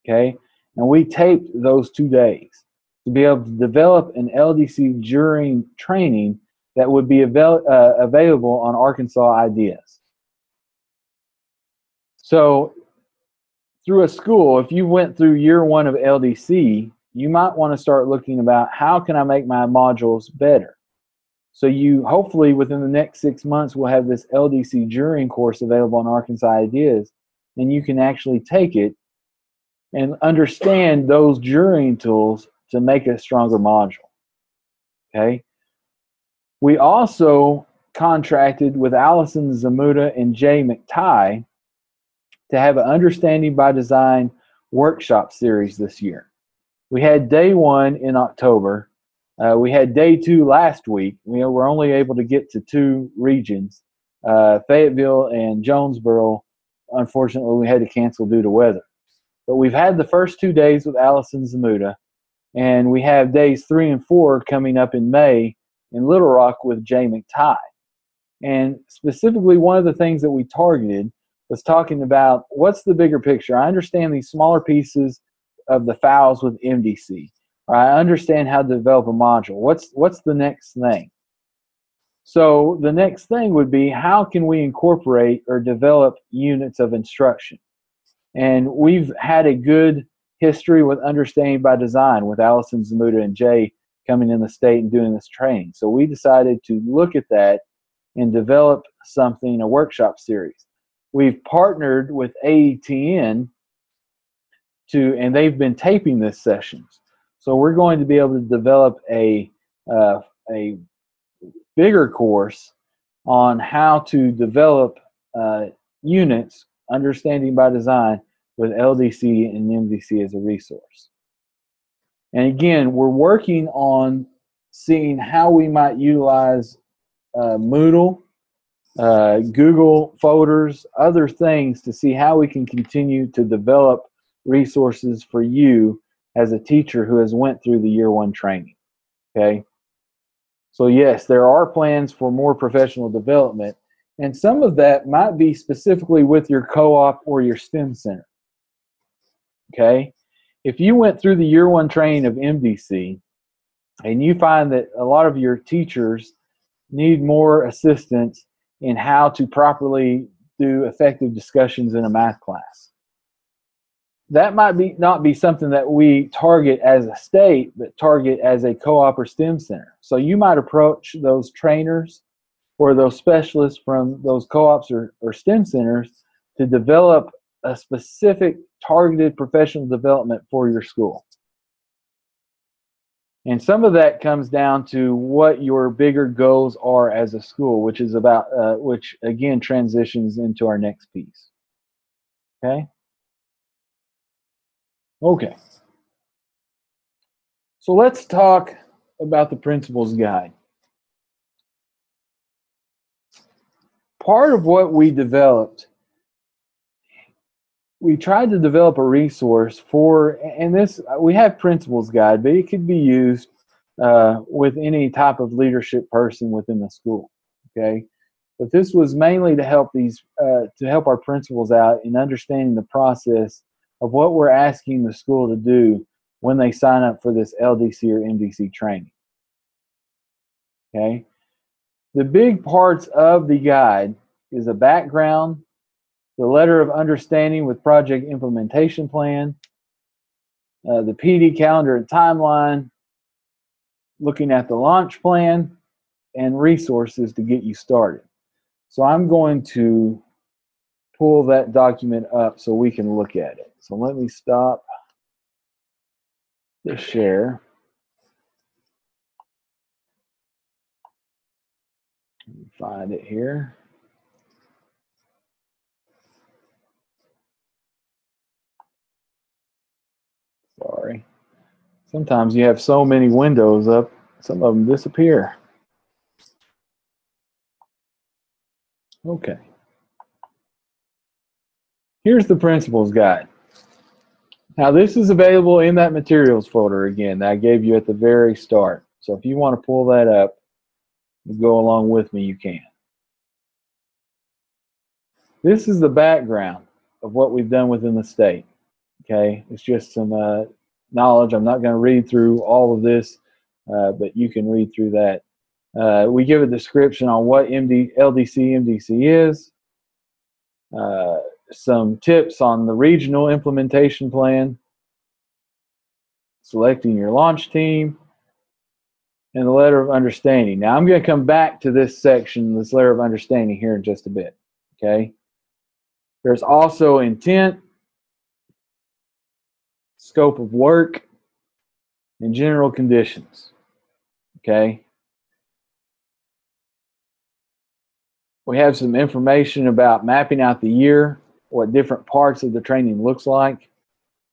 Okay, and we taped those 2 days to be able to develop an LDC juring training that would be available on Arkansas Ideas. So through a school, if you went through year 1 of LDC, you might want to start looking about how can I make my modules better. So you hopefully within the next 6 months will have this LDC juring course available on Arkansas Ideas, and you can actually take it and understand those juring tools to make a stronger module. Okay. We also contracted with Allison Zamuda and Jay McTighe to have an Understanding by Design workshop series this year. We had day 1 in October. We had day 2 last week. We were only able to get to 2 regions, Fayetteville and Jonesboro. Unfortunately, we had to cancel due to weather. But we've had the first 2 days with Allison Zamuda, and we have days 3 and 4 coming up in May in Little Rock with Jay McTighe. And specifically, one of the things that we targeted was talking about what's the bigger picture. I understand these smaller pieces of the files with MDC. I understand how to develop a module. What's the next thing? So the next thing would be how can we incorporate or develop units of instruction? And we've had a good history with Understanding by Design with Allison Zamuda and Jay coming in the state and doing this training. So we decided to look at that and develop something, a workshop series. We've partnered with AETN and they've been taping this sessions. So we're going to be able to develop a bigger course on how to develop units, Understanding by Design, with LDC and MDC as a resource. And again, we're working on seeing how we might utilize Moodle, Google folders, other things to see how we can continue to develop resources for you as a teacher who has went through the year 1 training. Okay, so yes, there are plans for more professional development, and some of that might be specifically with your co-op or your STEM center. Okay, if you went through the year 1 training of MDC and you find that a lot of your teachers need more assistance in how to properly do effective discussions in a math class, that might not be something that we target as a state, but target as a co-op or STEM center. So you might approach those trainers or those specialists from those co-ops or STEM centers to develop a specific targeted professional development for your school. And some of that comes down to what your bigger goals are as a school, which is about, which again transitions into our next piece. Okay? Okay. So let's talk about the principal's guide. Part of what we developed, we tried to develop a resource for, and this, we have principal's guide, but it could be used with any type of leadership person within the school. Okay, but this was mainly to help help our principals out in understanding the process of what we're asking the school to do when they sign up for this LDC or MDC training. Okay, the big parts of the guide is a background, the letter of understanding with project implementation plan, the PD calendar and timeline, looking at the launch plan, and resources to get you started. So I'm going to pull that document up so we can look at it. So let me stop the share. Let me find it here. Sorry. Sometimes you have so many windows up, some of them disappear. Okay. Here's the principal's guide. Now this is available in that materials folder again that I gave you at the very start. So if you want to pull that up and go along with me, you can. This is the background of what we've done within the state. Okay, it's just some knowledge. I'm not going to read through all of this, but you can read through that. We give a description on what LDC MDC is, some tips on the regional implementation plan, selecting your launch team, and the letter of understanding. Now I'm going to come back to this section, this letter of understanding, here in just a bit. Okay. There's also intent, scope of work, and general conditions. Okay. We have some information about mapping out the year, what different parts of the training looks like.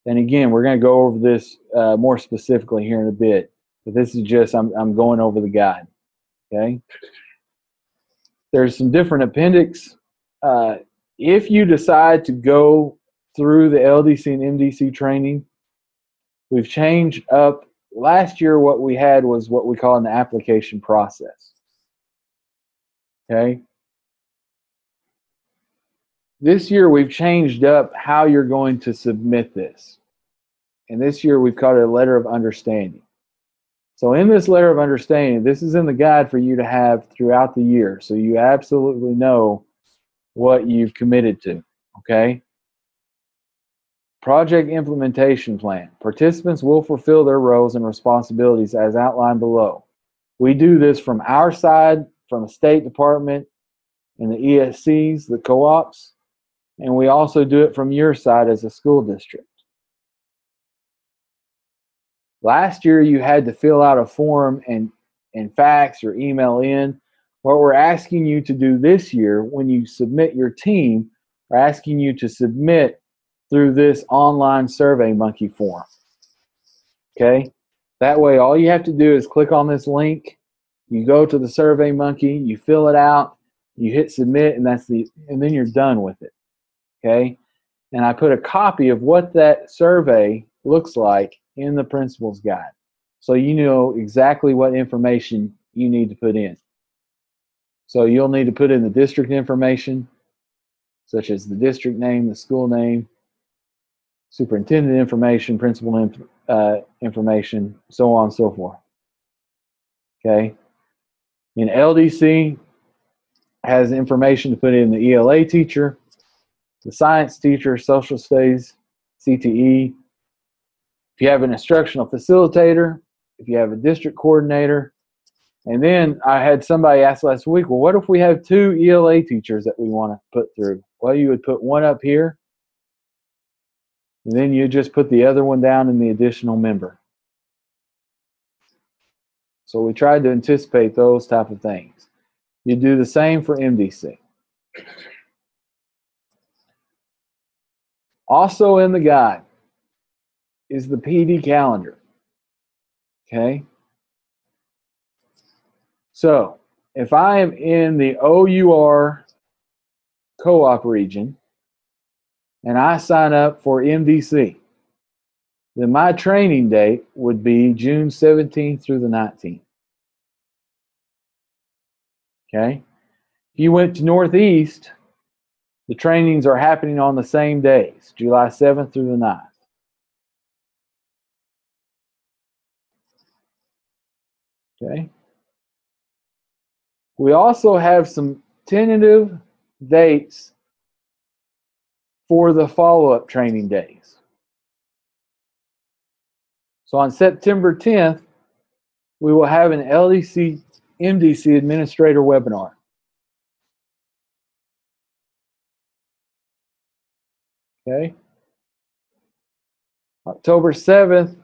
And again, we're going to go over this more specifically here in a bit. But this is just, I'm going over the guide. Okay. There's some different appendix. If you decide to go through the LDC and MDC training, we've changed up. Last year, what we had was what we call an application process. Okay. This year, we've changed up how you're going to submit this. And this year, we've called it a letter of understanding. So in this letter of understanding, this is in the guide for you to have throughout the year, so you absolutely know what you've committed to. Okay. Project implementation plan. Participants will fulfill their roles and responsibilities as outlined below. We do this from our side, from the State Department and the ESCs, the co-ops, and we also do it from your side as a school district. Last year, you had to fill out a form and fax or email in. What we're asking you to do this year, when you submit your team, we're asking you to submit through this online SurveyMonkey form. Okay? That way, all you have to do is click on this link. You go to the SurveyMonkey, you fill it out, you hit submit, and then you're done with it. Okay? And I put a copy of what that survey looks like in the principal's guide, so you know exactly what information you need to put in. So you'll need to put in the district information, such as the district name, the school name, superintendent information, principal information, so on and so forth. Okay. In LDC, has information to put in the ELA teacher, the science teacher, social studies, CTE. If you have an instructional facilitator, if you have a district coordinator. And then I had somebody ask last week, well, what if we have 2 ELA teachers that we want to put through? Well, you would put one up here, and then you just put the other one down in the additional member. So we tried to anticipate those type of things. You do the same for MDC. Also in the guide is the PD calendar. Okay. So if I am in the OUR co-op region and I sign up for MDC, then my training date would be June 17th through the 19th. Okay. If you went to Northeast, the trainings are happening on the same days, July 7th through the 9th. Okay. We also have some tentative dates for the follow-up training days. So on September 10th, we will have an LDC MDC Administrator webinar. Okay. October 7th,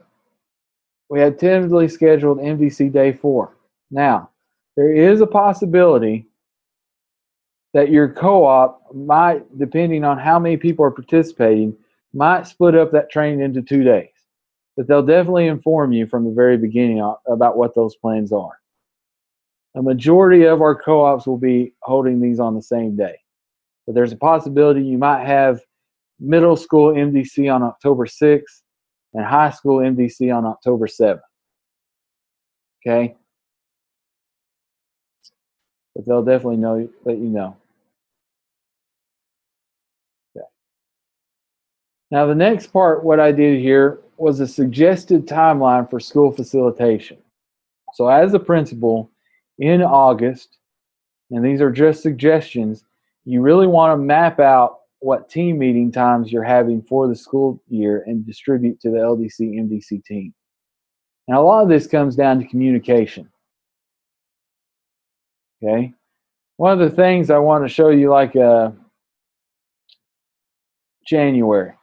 we had tentatively scheduled MDC Day 4. Now, there is a possibility that your co-op might, depending on how many people are participating, might split up that training into 2 days. but they'll definitely inform you from the very beginning about what those plans are. A majority of our co-ops will be holding these on the same day, but there's a possibility you might have middle school MDC on October 6th and high school MDC on October 7th. Okay? But they'll definitely let you know. Okay. Now the next part, what I did here was a suggested timeline for school facilitation. So as a principal, in August, and these are just suggestions, you really want to map out what team meeting times you're having for the school year and distribute to the LDC, MDC team. Now, a lot of this comes down to communication. Okay? One of the things I want to show you, like January.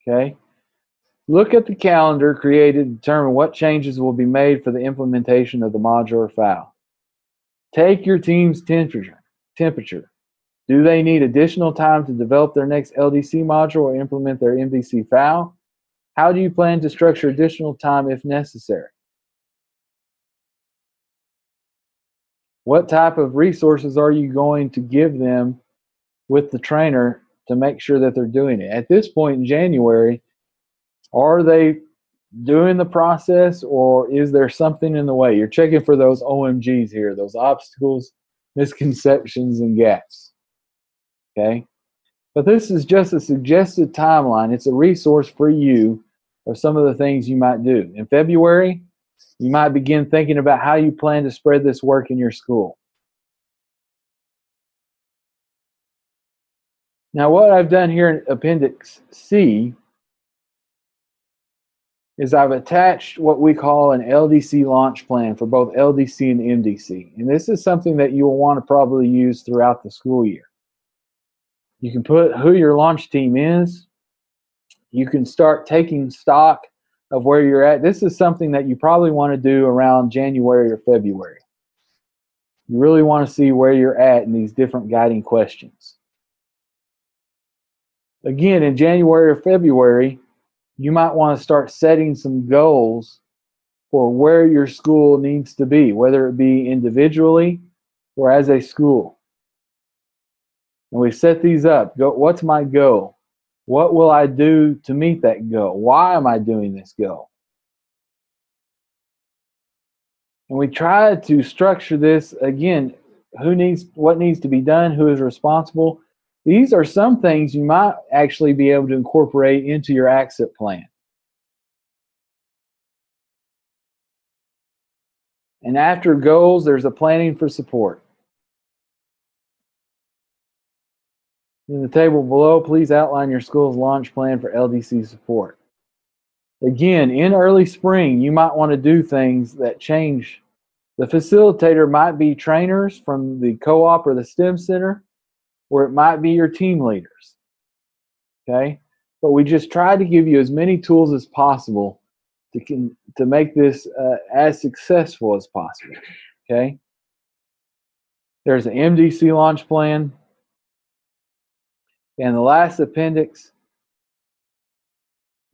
Okay? Look at the calendar created to determine what changes will be made for the implementation of the modular file. Take your team's temperature. Do they need additional time to develop their next LDC module or implement their MDC file? How do you plan to structure additional time if necessary? What type of resources are you going to give them with the trainer to make sure that they're doing it? At this point in January, are they doing the process, or is there something in the way? You're checking for those OMGs here, those obstacles, misconceptions, and gaps. Okay? But this is just a suggested timeline. It's a resource for you of some of the things you might do. In February, you might begin thinking about how you plan to spread this work in your school. Now, what I've done here in Appendix C is I've attached what we call an LDC launch plan for both LDC and MDC. And this is something that you will want to probably use throughout the school year. You can put who your launch team is. You can start taking stock of where you're at. This is something that you probably want to do around January or February. You really want to see where you're at in these different guiding questions. Again, in January or February, you might want to start setting some goals for where your school needs to be, whether it be individually or as a school. And we set these up. What's my goal? What will I do to meet that goal? Why am I doing this goal? And we try to structure this, again, what needs to be done, who is responsible. These are some things you might actually be able to incorporate into your exit plan. And after goals, there's a planning for support. In the table below, please outline your school's launch plan for LDC support. Again, in early spring, you might want to do things that change. The facilitator might be trainers from the co-op or the STEM center, or it might be your team leaders. Okay? But we just try to give you as many tools as possible to make this as successful as possible. Okay? There's an MDC launch plan. And the last appendix,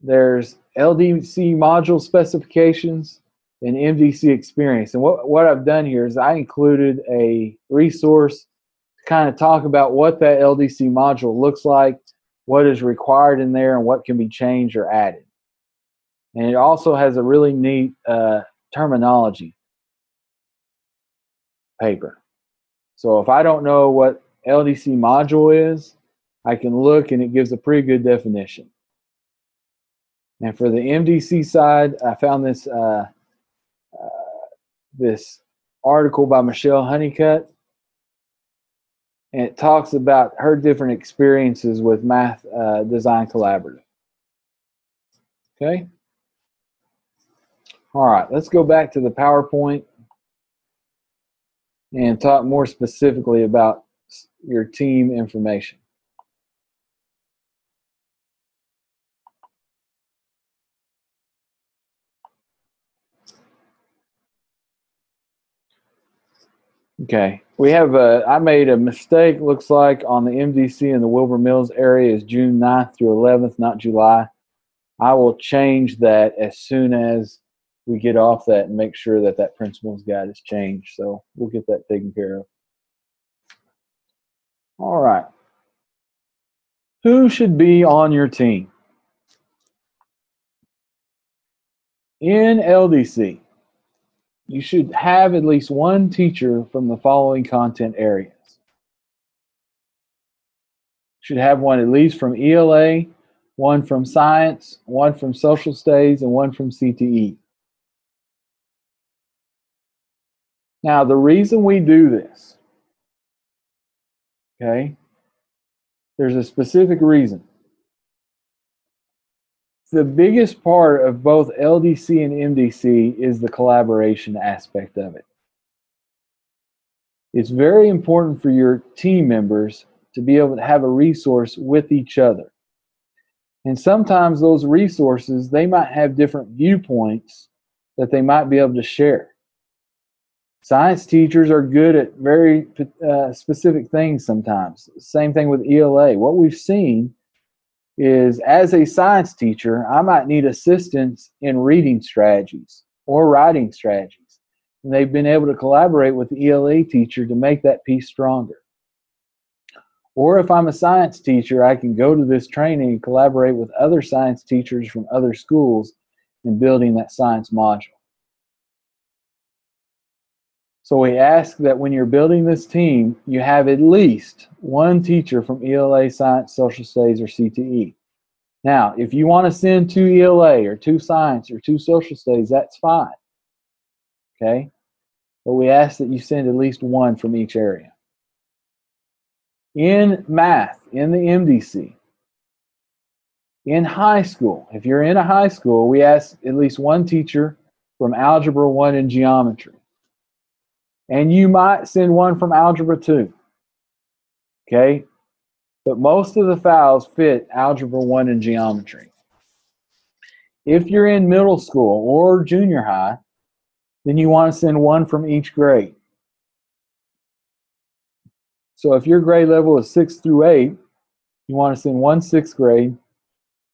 there's LDC module specifications and MDC experience. And what I've done here is I included a resource to kind of talk about what that LDC module looks like, what is required in there, and what can be changed or added. And it also has a really neat terminology paper. So if I don't know what LDC module is, I can look and it gives a pretty good definition. And for the MDC side, I found this this article by Michelle Honeycutt, and it talks about her different experiences with Math Design Collaborative. Okay? All right, let's go back to the PowerPoint and talk more specifically about your team information. Okay, we have I made a mistake, looks like, on the MDC in the Wilbur Mills area is June 9th through 11th, not July. I will change that as soon as we get off that and make sure that that principal's guide is changed. So we'll get that taken care of. All right. Who should be on your team? In LDC, you should have at least one teacher from the following content areas. You should have one at least from ELA, one from science, one from social studies, and one from CTE. Now, the reason we do this, okay, there's a specific reason. The biggest part of both LDC and MDC is the collaboration aspect of it. It's very important for your team members to be able to have a resource with each other. And sometimes those resources, they might have different viewpoints that they might be able to share. Science teachers are good at very specific things sometimes. Same thing with ELA. What we've seen is, as a science teacher, I might need assistance in reading strategies or writing strategies. And they've been able to collaborate with the ELA teacher to make that piece stronger. Or if I'm a science teacher, I can go to this training and collaborate with other science teachers from other schools in building that science module. So we ask that when you're building this team, you have at least one teacher from ELA, Science, Social Studies, or CTE. Now, if you want to send 2 ELA or 2 Science or 2 Social Studies, that's fine. Okay? But we ask that you send at least one from each area. In math, in the MDC, in high school, if you're in a high school, we ask at least one teacher from Algebra 1 and Geometry. And you might send one from Algebra 2. Okay? But most of the files fit Algebra 1 and Geometry. If you're in middle school or junior high, then you want to send one from each grade. So if your grade level is 6 through 8, you want to send one 6th grade,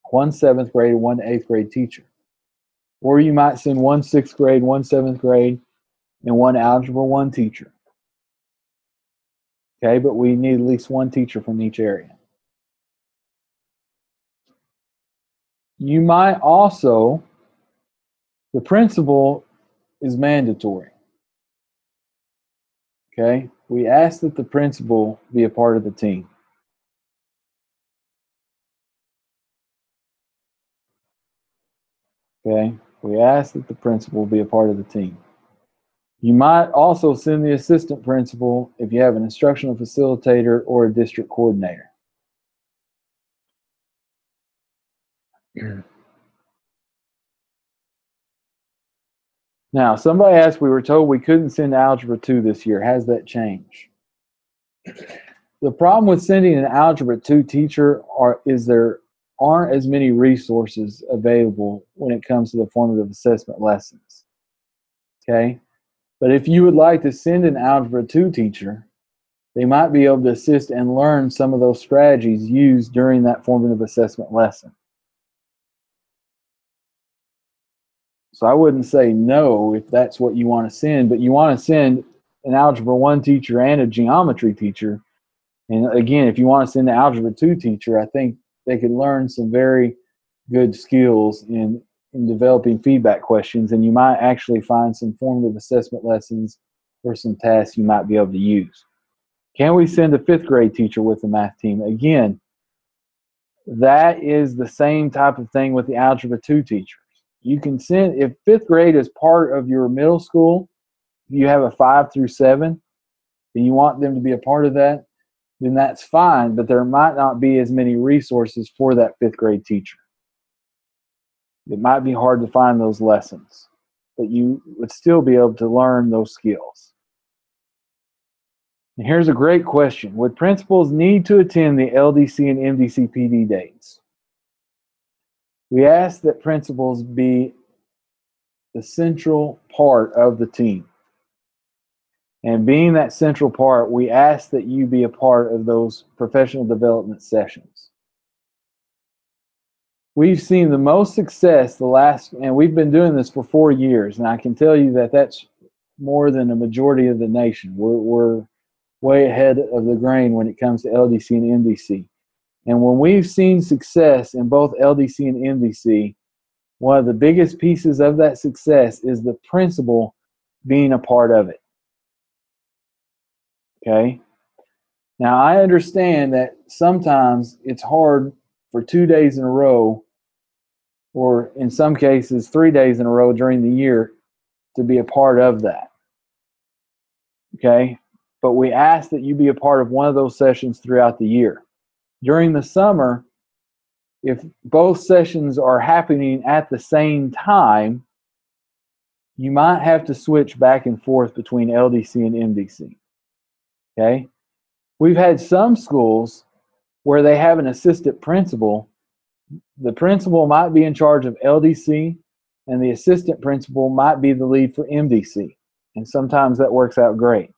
one 7th grade, and one 8th grade teacher. Or you might send one 6th grade, one 7th grade, and one Algebra 1 teacher. Okay, but we need at least one teacher from each area. You might also, the principal is mandatory. Okay, we ask that the principal be a part of the team. Okay, we ask that the principal be a part of the team. You might also send the assistant principal if you have an instructional facilitator or a district coordinator. Now, somebody asked, we were told we couldn't send Algebra 2 this year. Has that changed? The problem with sending an Algebra 2 teacher is there aren't as many resources available when it comes to the formative assessment lessons. Okay? But if you would like to send an Algebra 2 teacher, they might be able to assist and learn some of those strategies used during that formative assessment lesson. So I wouldn't say no if that's what you want to send, but you want to send an Algebra 1 teacher and a geometry teacher. And again, if you want to send an Algebra 2 teacher, I think they could learn some very good skills in developing feedback questions, and you might actually find some formative assessment lessons or some tasks you might be able to use. Can we send a 5th grade teacher with the math team? Again, that is the same type of thing with the Algebra 2 teachers. You can send, if 5th grade is part of your middle school, you have a 5 through 7, and you want them to be a part of that, then that's fine, but there might not be as many resources for that 5th grade teacher. It might be hard to find those lessons, but you would still be able to learn those skills. And here's a great question. Would principals need to attend the LDC and MDC PD dates? We ask that principals be the central part of the team. And being that central part, we ask that you be a part of those professional development sessions. we've seen the most success and we've been doing this for 4 years, and I can tell you that that's more than a majority of the nation. We're way ahead of the grain when it comes to LDC and MDC. And when we've seen success in both LDC and MDC, one of the biggest pieces of that success is the principal being a part of it. Okay? Now, I understand that sometimes it's hard for 2 days in a row, or in some cases 3 days in a row during the year, to be a part of that. Okay? But we ask that you be a part of one of those sessions throughout the year. During the summer, if both sessions are happening at the same time, you might have to switch back and forth between LDC and MDC. Okay? We've had some schools where they have an assistant principal. The principal might be in charge of LDC, and the assistant principal might be the lead for MDC. And sometimes that works out great.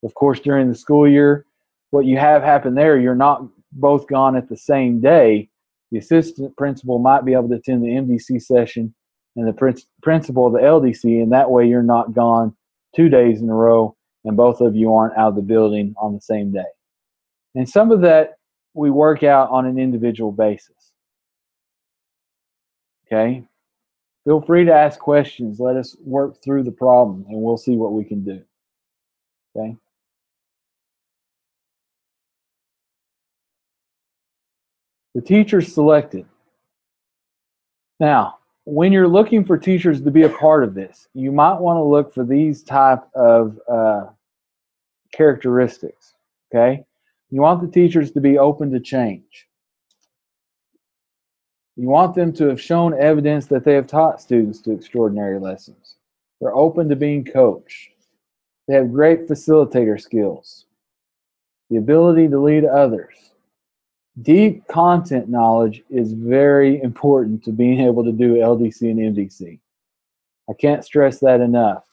Of course, during the school year, what you have happen there, you're not both gone at the same day. The assistant principal might be able to attend the MDC session and the principal of the LDC, and that way you're not gone 2 days in a row and both of you aren't out of the building on the same day. And some of that we work out on an individual basis. Okay? Feel free to ask questions. Let us work through the problem and we'll see what we can do. Okay? The teachers selected. Now, when you're looking for teachers to be a part of this, you might want to look for these type of characteristics. Okay? You want the teachers to be open to change. You want them to have shown evidence that they have taught students to extraordinary lessons. They're open to being coached. They have great facilitator skills. The ability to lead others. Deep content knowledge is very important to being able to do LDC and MDC. I can't stress that enough.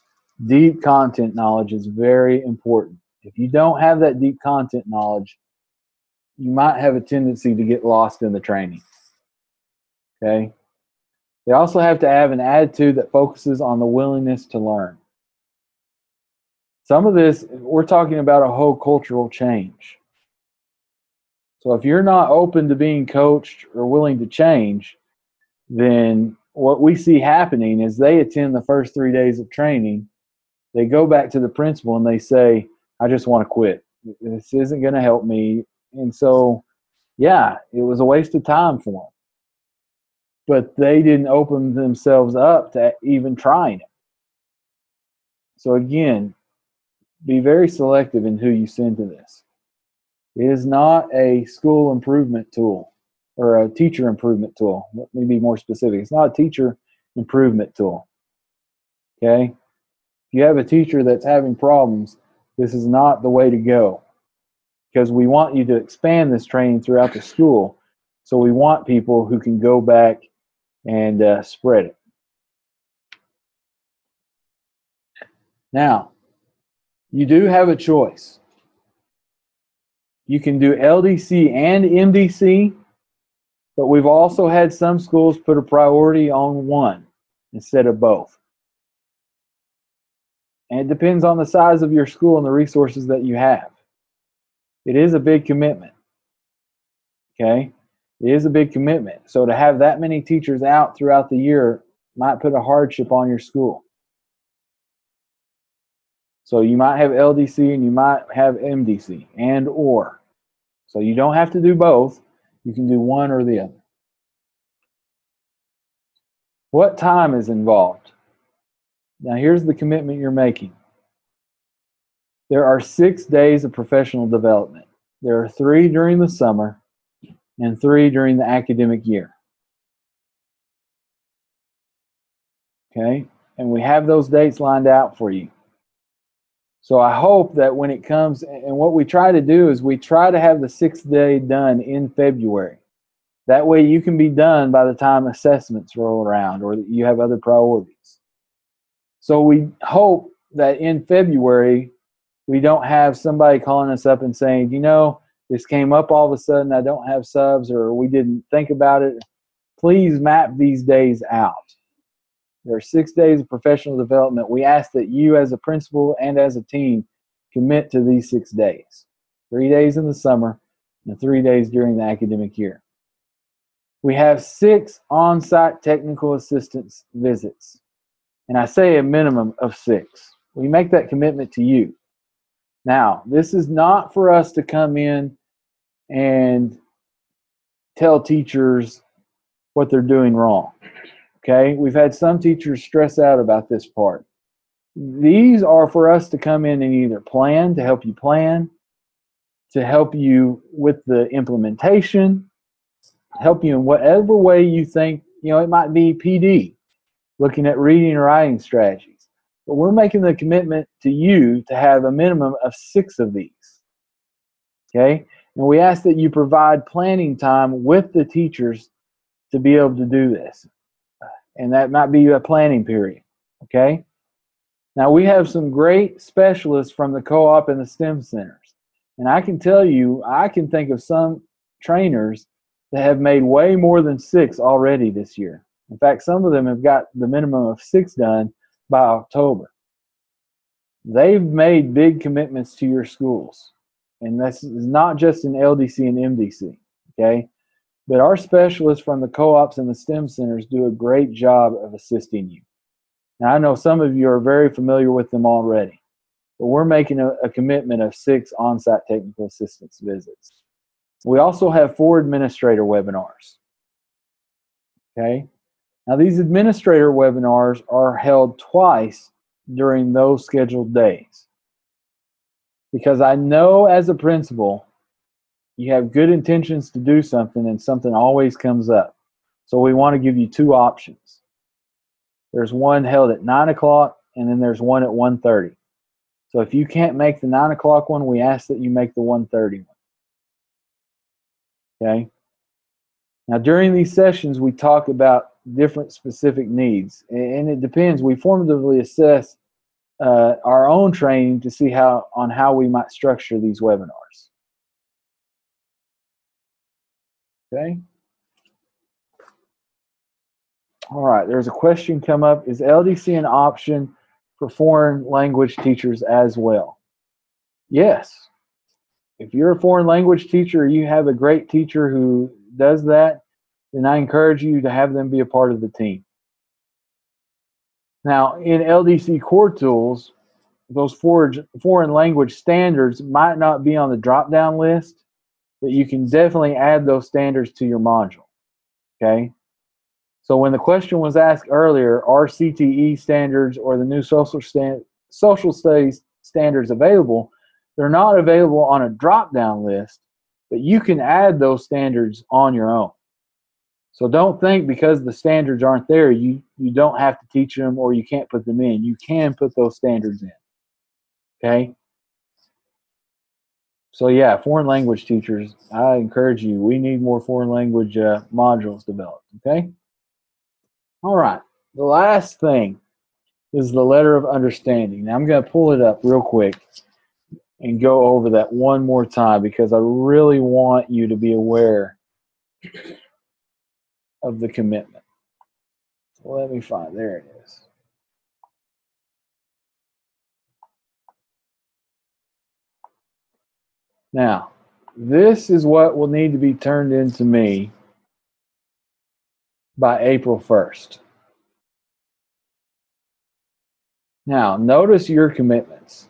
Deep content knowledge is very important. If you don't have that deep content knowledge, you might have a tendency to get lost in the training. Okay? They also have to have an attitude that focuses on the willingness to learn. Some of this, we're talking about a whole cultural change. So if you're not open to being coached or willing to change, then what we see happening is they attend the first 3 days of training, they go back to the principal and they say, I just want to quit. This isn't going to help me. And so, yeah, it was a waste of time for them. But they didn't open themselves up to even trying it. So again, be very selective in who you send to this. It is not a school improvement tool or a teacher improvement tool. Let me be more specific. It's not a teacher improvement tool. Okay? If you have a teacher that's having problems, this is not the way to go, because we want you to expand this training throughout the school. So we want people who can go back and spread it. Now, you do have a choice. You can do LDC and MDC, but we've also had some schools put a priority on one instead of both. And it depends on the size of your school and the resources that you have. It is a big commitment. Okay? It is a big commitment. So to have that many teachers out throughout the year might put a hardship on your school. So you might have LDC and you might have MDC and or. So you don't have to do both. You can do one or the other. What time is involved? Now here's the commitment you're making. There are 6 days of professional development. There are 3 during the summer and 3 during the academic year. Okay? And we have those dates lined out for you. So I hope that when it comes, and what we try to do is we try to have the 6th day done in February. That way you can be done by the time assessments roll around or you have other priorities. So we hope that in February we don't have somebody calling us up and saying, you know, this came up all of a sudden, I don't have subs, or we didn't think about it. please map these days out. There are 6 days of professional development. We ask that you as a principal and as a team commit to these 6 days. 3 days in the summer and 3 days during the academic year. We have 6 on-site technical assistance visits. And I say a minimum of 6. We make that commitment to you. Now, this is not for us to come in and tell teachers what they're doing wrong. Okay? We've had some teachers stress out about this part. These are for us to come in and either plan, to help you plan, to help you with the implementation, help you in whatever way you think, it might be PD, looking at reading and writing strategies. But we're making the commitment to you to have a minimum of 6 of these. Okay? And we ask that you provide planning time with the teachers to be able to do this. And that might be a planning period. Okay? Now, we have some great specialists from the co-op and the STEM centers. And I can tell you, I can think of some trainers that have made way more than 6 already this year. In fact, some of them have got the minimum of 6 done by October. They've made big commitments to your schools. And this is not just in LDC and MDC, okay? But our specialists from the co-ops and the STEM centers do a great job of assisting you. Now, I know some of you are very familiar with them already, but we're making a commitment of 6 on-site technical assistance visits. We also have 4 administrator webinars, okay? Now, these administrator webinars are held twice during those scheduled days, because I know as a principal, you have good intentions to do something and something always comes up. So we want to give you 2 options. There's one held at 9 o'clock and then there's one at 1:30. So if you can't make the 9 o'clock one, we ask that you make the 1:30 one. Okay? Now during these sessions, we talk about different specific needs. And it depends. We formatively assess our own training to see how we might structure these webinars. Okay? All right, there's a question come up. Is LDC an option for foreign language teachers as well? Yes. If you're a foreign language teacher or you have a great teacher who does that, then I encourage you to have them be a part of the team. Now, in LDC core tools, those foreign language standards might not be on the drop-down list, but you can definitely add those standards to your module. Okay? So when the question was asked earlier, are CTE standards or the new social studies standards available? They're not available on a drop-down list, but you can add those standards on your own. So don't think because the standards aren't there, you don't have to teach them or you can't put them in. You can put those standards in. Okay? So yeah, foreign language teachers, I encourage you, we need more foreign language modules developed. Okay? All right, the last thing is the letter of understanding. Now I'm going to pull it up real quick and go over that one more time because I really want you to be aware of the commitment. So let me find, there it is. Now, this is what will need to be turned into me by April 1st. Now, notice your commitments.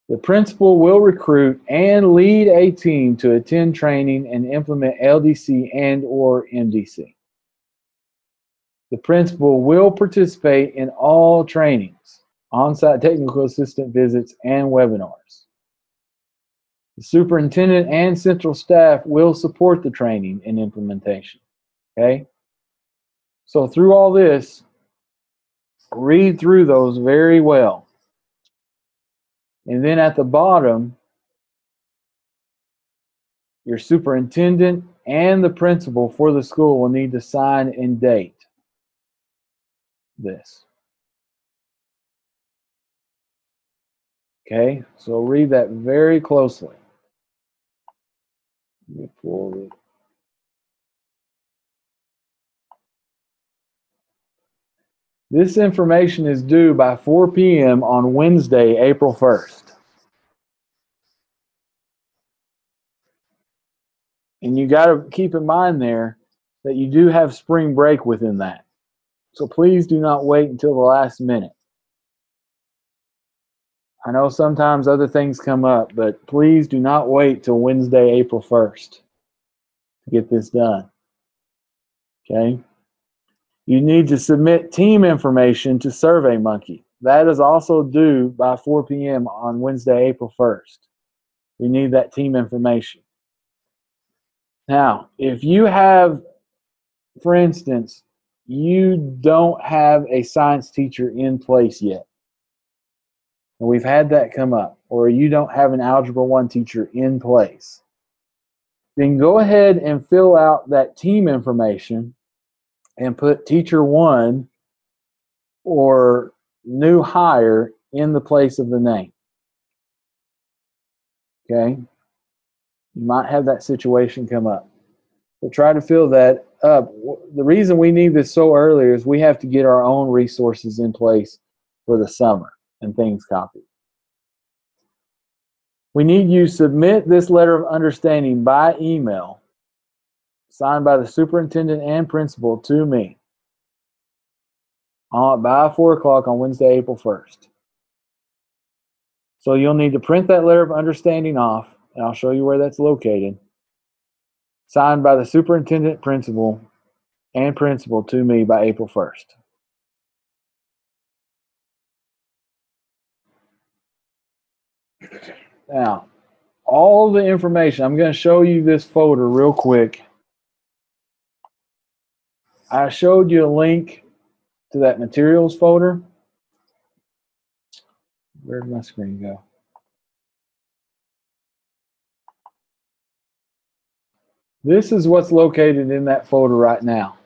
The principal will recruit and lead a team to attend training and implement LDC and/or MDC. The principal will participate in all trainings, on-site technical assistant visits, and webinars. The superintendent and central staff will support the training and implementation. Okay? So through all this, read through those very well. And then at the bottom, your superintendent and the principal for the school will need to sign and date this. Okay, so read that very closely. Let me pull it. This information is due by 4 p.m. on Wednesday, April 1st. And you got to keep in mind there that you do have spring break within that. So please do not wait until the last minute. I know sometimes other things come up, but please do not wait till Wednesday, April 1st to get this done. Okay? You need to submit team information to SurveyMonkey. That is also due by 4 p.m. on Wednesday, April 1st. We need that team information. Now, if you have, for instance, you don't have a science teacher in place yet, and we've had that come up, or you don't have an Algebra 1 teacher in place, then go ahead and fill out that team information and put teacher 1 or new hire in the place of the name. Okay? You might have that situation come up. So try to fill that up. The reason we need this so early is we have to get our own resources in place for the summer and things copied. We need you to submit this letter of understanding by email, signed by the superintendent and principal to me by 4 o'clock on Wednesday, April 1st. So you'll need to print that letter of understanding off, and I'll show you where that's located, signed by the superintendent, principal, and principal to me by April 1st. Now, all the information, I'm going to show you this folder real quick. I showed you a link to that materials folder. Where did my screen go? This is what's located in that folder right now.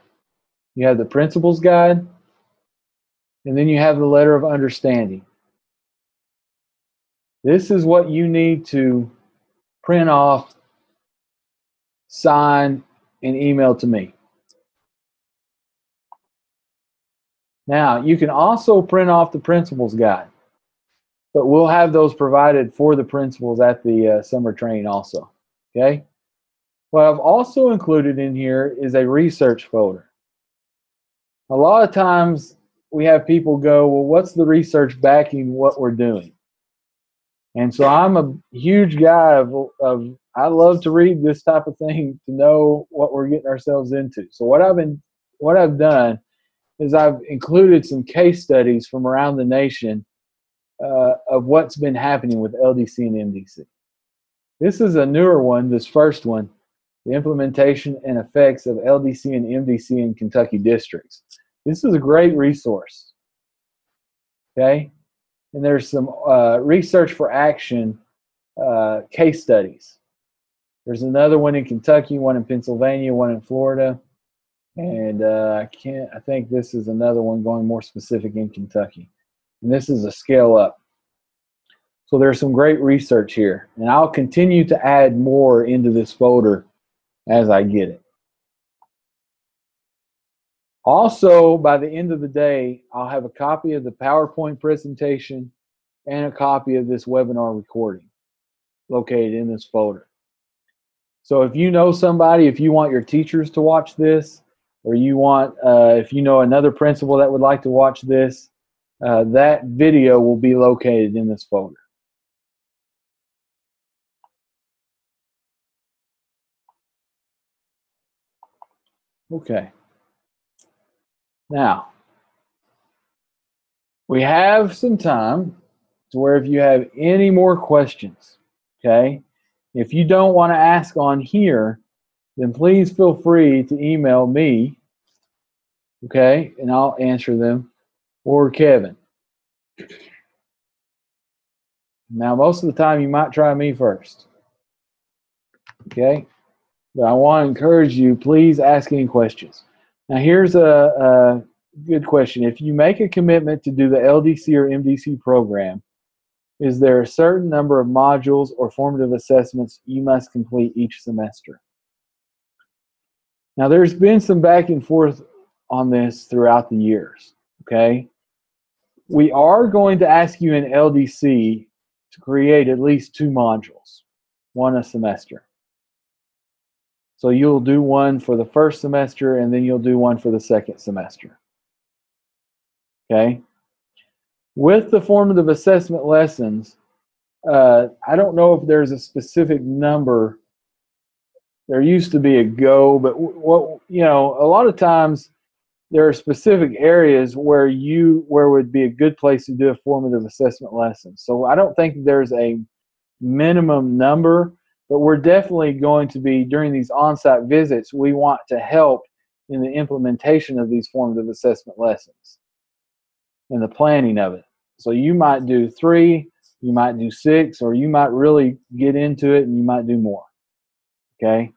You have the principal's guide, and then you have the letter of understanding. This is what you need to print off, sign, and email to me. Now, you can also print off the principal's guide, but we'll have those provided for the principals at the summer training also. Okay? What I've also included in here is a research folder. A lot of times we have people go, well, what's the research backing what we're doing? And so I'm a huge guy of I love to read this type of thing to know what we're getting ourselves into. So what I've done is I've included some case studies from around the nation of what's been happening with LDC and MDC. This is a newer one, this first one, the implementation and effects of LDC and MDC in Kentucky districts. This is a great resource. Okay? And there's some research for action case studies. There's another one in Kentucky, one in Pennsylvania, one in Florida, and I think this is another one going more specific in Kentucky. And this is a scale up. So there's some great research here, and I'll continue to add more into this folder as I get it. Also, by the end of the day, I'll have a copy of the PowerPoint presentation and a copy of this webinar recording located in this folder. So if you know somebody, if you want your teachers to watch this, or you want, if you know another principal that would like to watch this, that video will be located in this folder. Okay. Now, we have some time to where if you have any more questions, okay, if you don't want to ask on here, then please feel free to email me, okay, and I'll answer them, or Kevin. Now, most of the time, you might try me first, okay, but I want to encourage you, please ask any questions. Now, here's a good question. If you make a commitment to do the LDC or MDC program, is there a certain number of modules or formative assessments you must complete each semester? Now, there's been some back and forth on this throughout the years. okay? We are going to ask you in LDC to create at least 2 modules, one a semester. So you'll do one for the first semester, and then you'll do one for the second semester, okay? With the formative assessment lessons, I don't know if there's a specific number. There used to be a go, but what, you know, a lot of times there are specific areas where would be a good place to do a formative assessment lesson. So I don't think there's a minimum number, but we're definitely going to be, during these on-site visits, we want to help in the implementation of these formative assessment lessons and the planning of it. So you might do 3, you might do 6, or you might really get into it and you might do more, okay?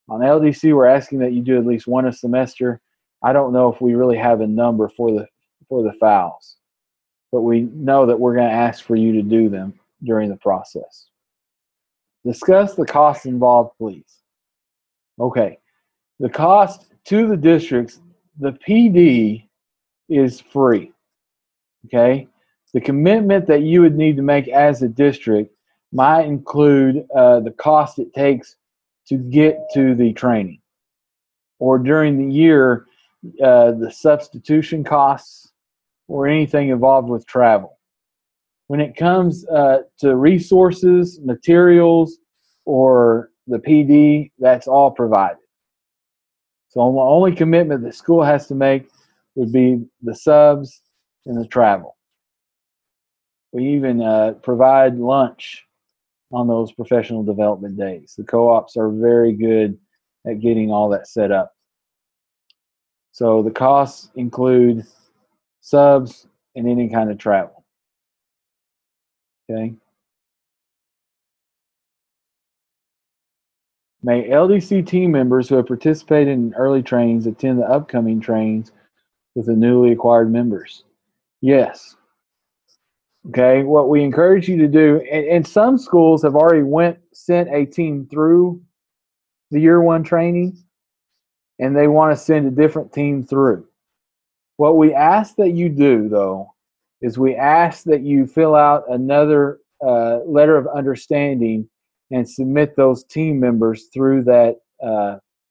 On LDC, we're asking that you do at least 1 a semester. I don't know if we really have a number for the FOWLs, but we know that we're going to ask for you to do them during the process. Discuss the costs involved, please. Okay, the cost to the districts, the PD is free, okay? The commitment that you would need to make as a district might include the cost it takes to get to the training, or during the year, the substitution costs, or anything involved with travel. When it comes to resources, materials, or the PD, that's all provided. So the only commitment the school has to make would be the subs and the travel. We even provide lunch on those professional development days. The co-ops are very good at getting all that set up. So the costs include subs and any kind of travel. Okay. May LDC team members who have participated in early trainings attend the upcoming trainings with the newly acquired members? Yes. Okay, what we encourage you to do, and some schools have already sent a team through the year 1 training, and they want to send a different team through. What we ask that you do, though, is we ask that you fill out another letter of understanding and submit those team members through that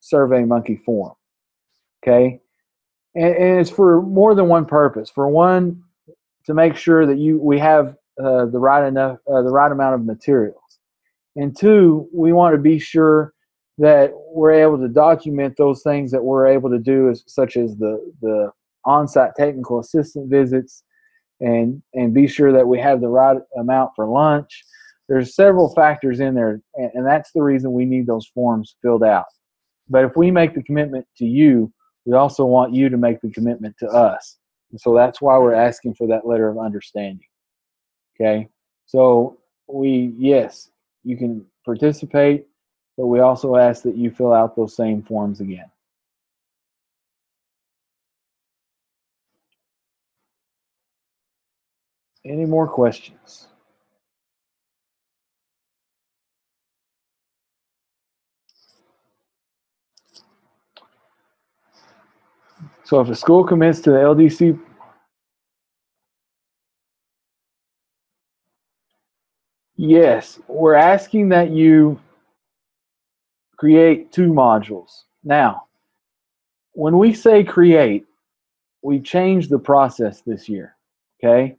SurveyMonkey form. Okay, and it's for more than one purpose. For one, to make sure that we have the right amount of materials, and 2, we want to be sure that we're able to document those things that we're able to do, such as the on-site technical assistant visits, and be sure that we have the right amount for lunch. There's several factors in there, and that's the reason we need those forms filled out. But if we make the commitment to you, we also want you to make the commitment to us. And so that's why we're asking for that letter of understanding. Okay? So yes, you can participate, but we also ask that you fill out those same forms again. Any more questions? So if a school commits to the LDC, yes, we're asking that you create 2 modules. Now, when we say create, we changed the process this year, okay?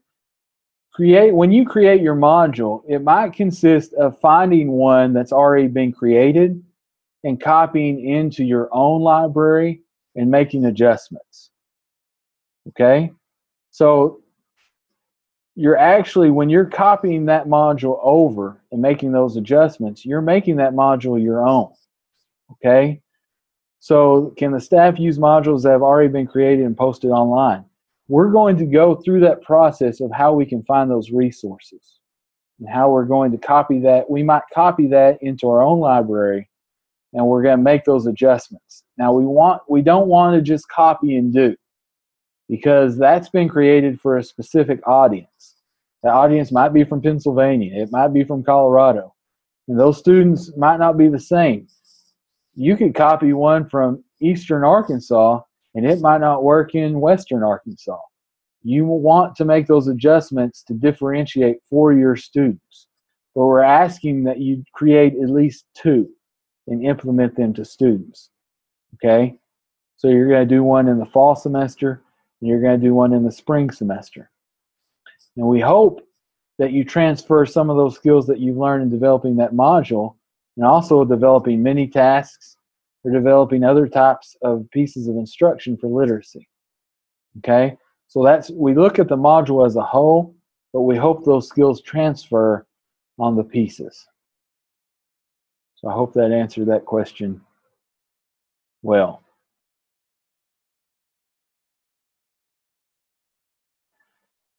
When you create your module, it might consist of finding one that's already been created and copying into your own library and making adjustments, okay? So when you're copying that module over and making those adjustments, you're making that module your own, okay? So can the staff use modules that have already been created and posted online? We're going to go through that process of how we can find those resources and how we're going to copy that. We might copy that into our own library, and we're going to make those adjustments. Now we don't want to just copy and do, because that's been created for a specific audience. The audience might be from Pennsylvania, it might be from Colorado, and those students might not be the same. You could copy one from Eastern Arkansas, and it might not work in Western Arkansas. You will want to make those adjustments to differentiate for your students. But we're asking that you create at least 2 and implement them to students. Okay? So you're going to do one in the fall semester, and you're going to do one in the spring semester. And we hope that you transfer some of those skills that you've learned in developing that module, and also developing mini tasks or developing other types of pieces of instruction for literacy. Okay? So we look at the module as a whole, but we hope those skills transfer on the pieces. So I hope that answered that question well.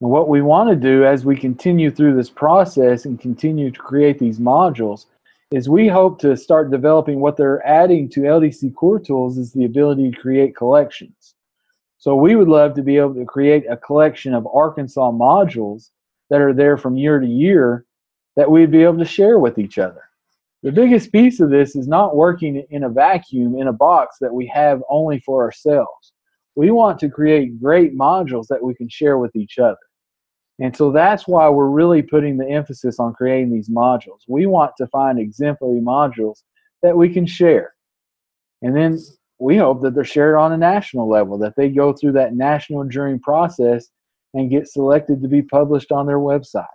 And what we want to do as we continue through this process and continue to create these modules is we hope to start developing what they're adding to LDC Core Tools is the ability to create collections. So we would love to be able to create a collection of Arkansas modules that are there from year to year that we'd be able to share with each other. The biggest piece of this is not working in a vacuum in a box that we have only for ourselves. We want to create great modules that we can share with each other. And so that's why we're really putting the emphasis on creating these modules. We want to find exemplary modules that we can share. And then we hope that they're shared on a national level, that they go through that national jury process and get selected to be published on their website.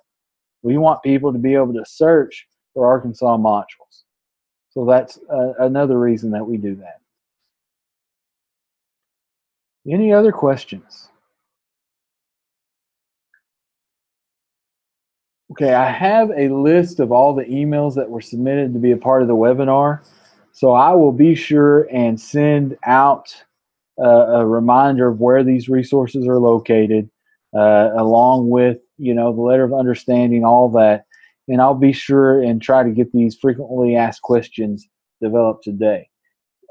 We want people to be able to search for Arkansas modules. So that's another reason that we do that. Any other questions? Okay, I have a list of all the emails that were submitted to be a part of the webinar. So I will be sure and send out a reminder of where these resources are located, along with, the letter of understanding, all that. And I'll be sure and try to get these frequently asked questions developed today.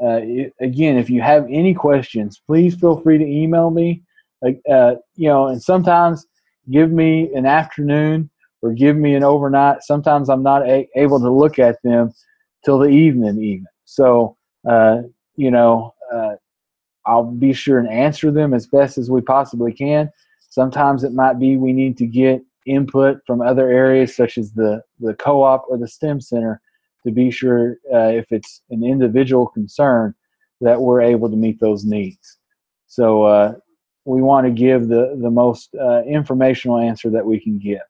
Again, if you have any questions, please feel free to email me. And sometimes give me an afternoon or give me an overnight. Sometimes I'm not able to look at them till the evening even. So, I'll be sure and answer them as best as we possibly can. Sometimes it might be we need to get input from other areas such as the co-op or the STEM center to be sure if it's an individual concern that we're able to meet those needs. So we want to give the most informational answer that we can give.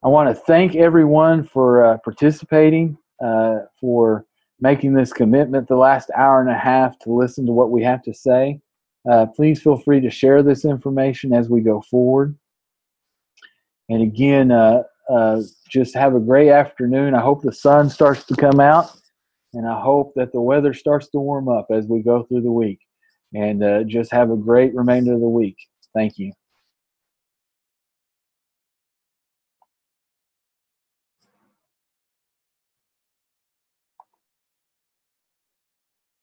I want to thank everyone for participating, for making this commitment the last hour and a half to listen to what we have to say. Please feel free to share this information as we go forward. And again, just have a great afternoon. I hope the sun starts to come out, and I hope that the weather starts to warm up as we go through the week. And just have a great remainder of the week. Thank you.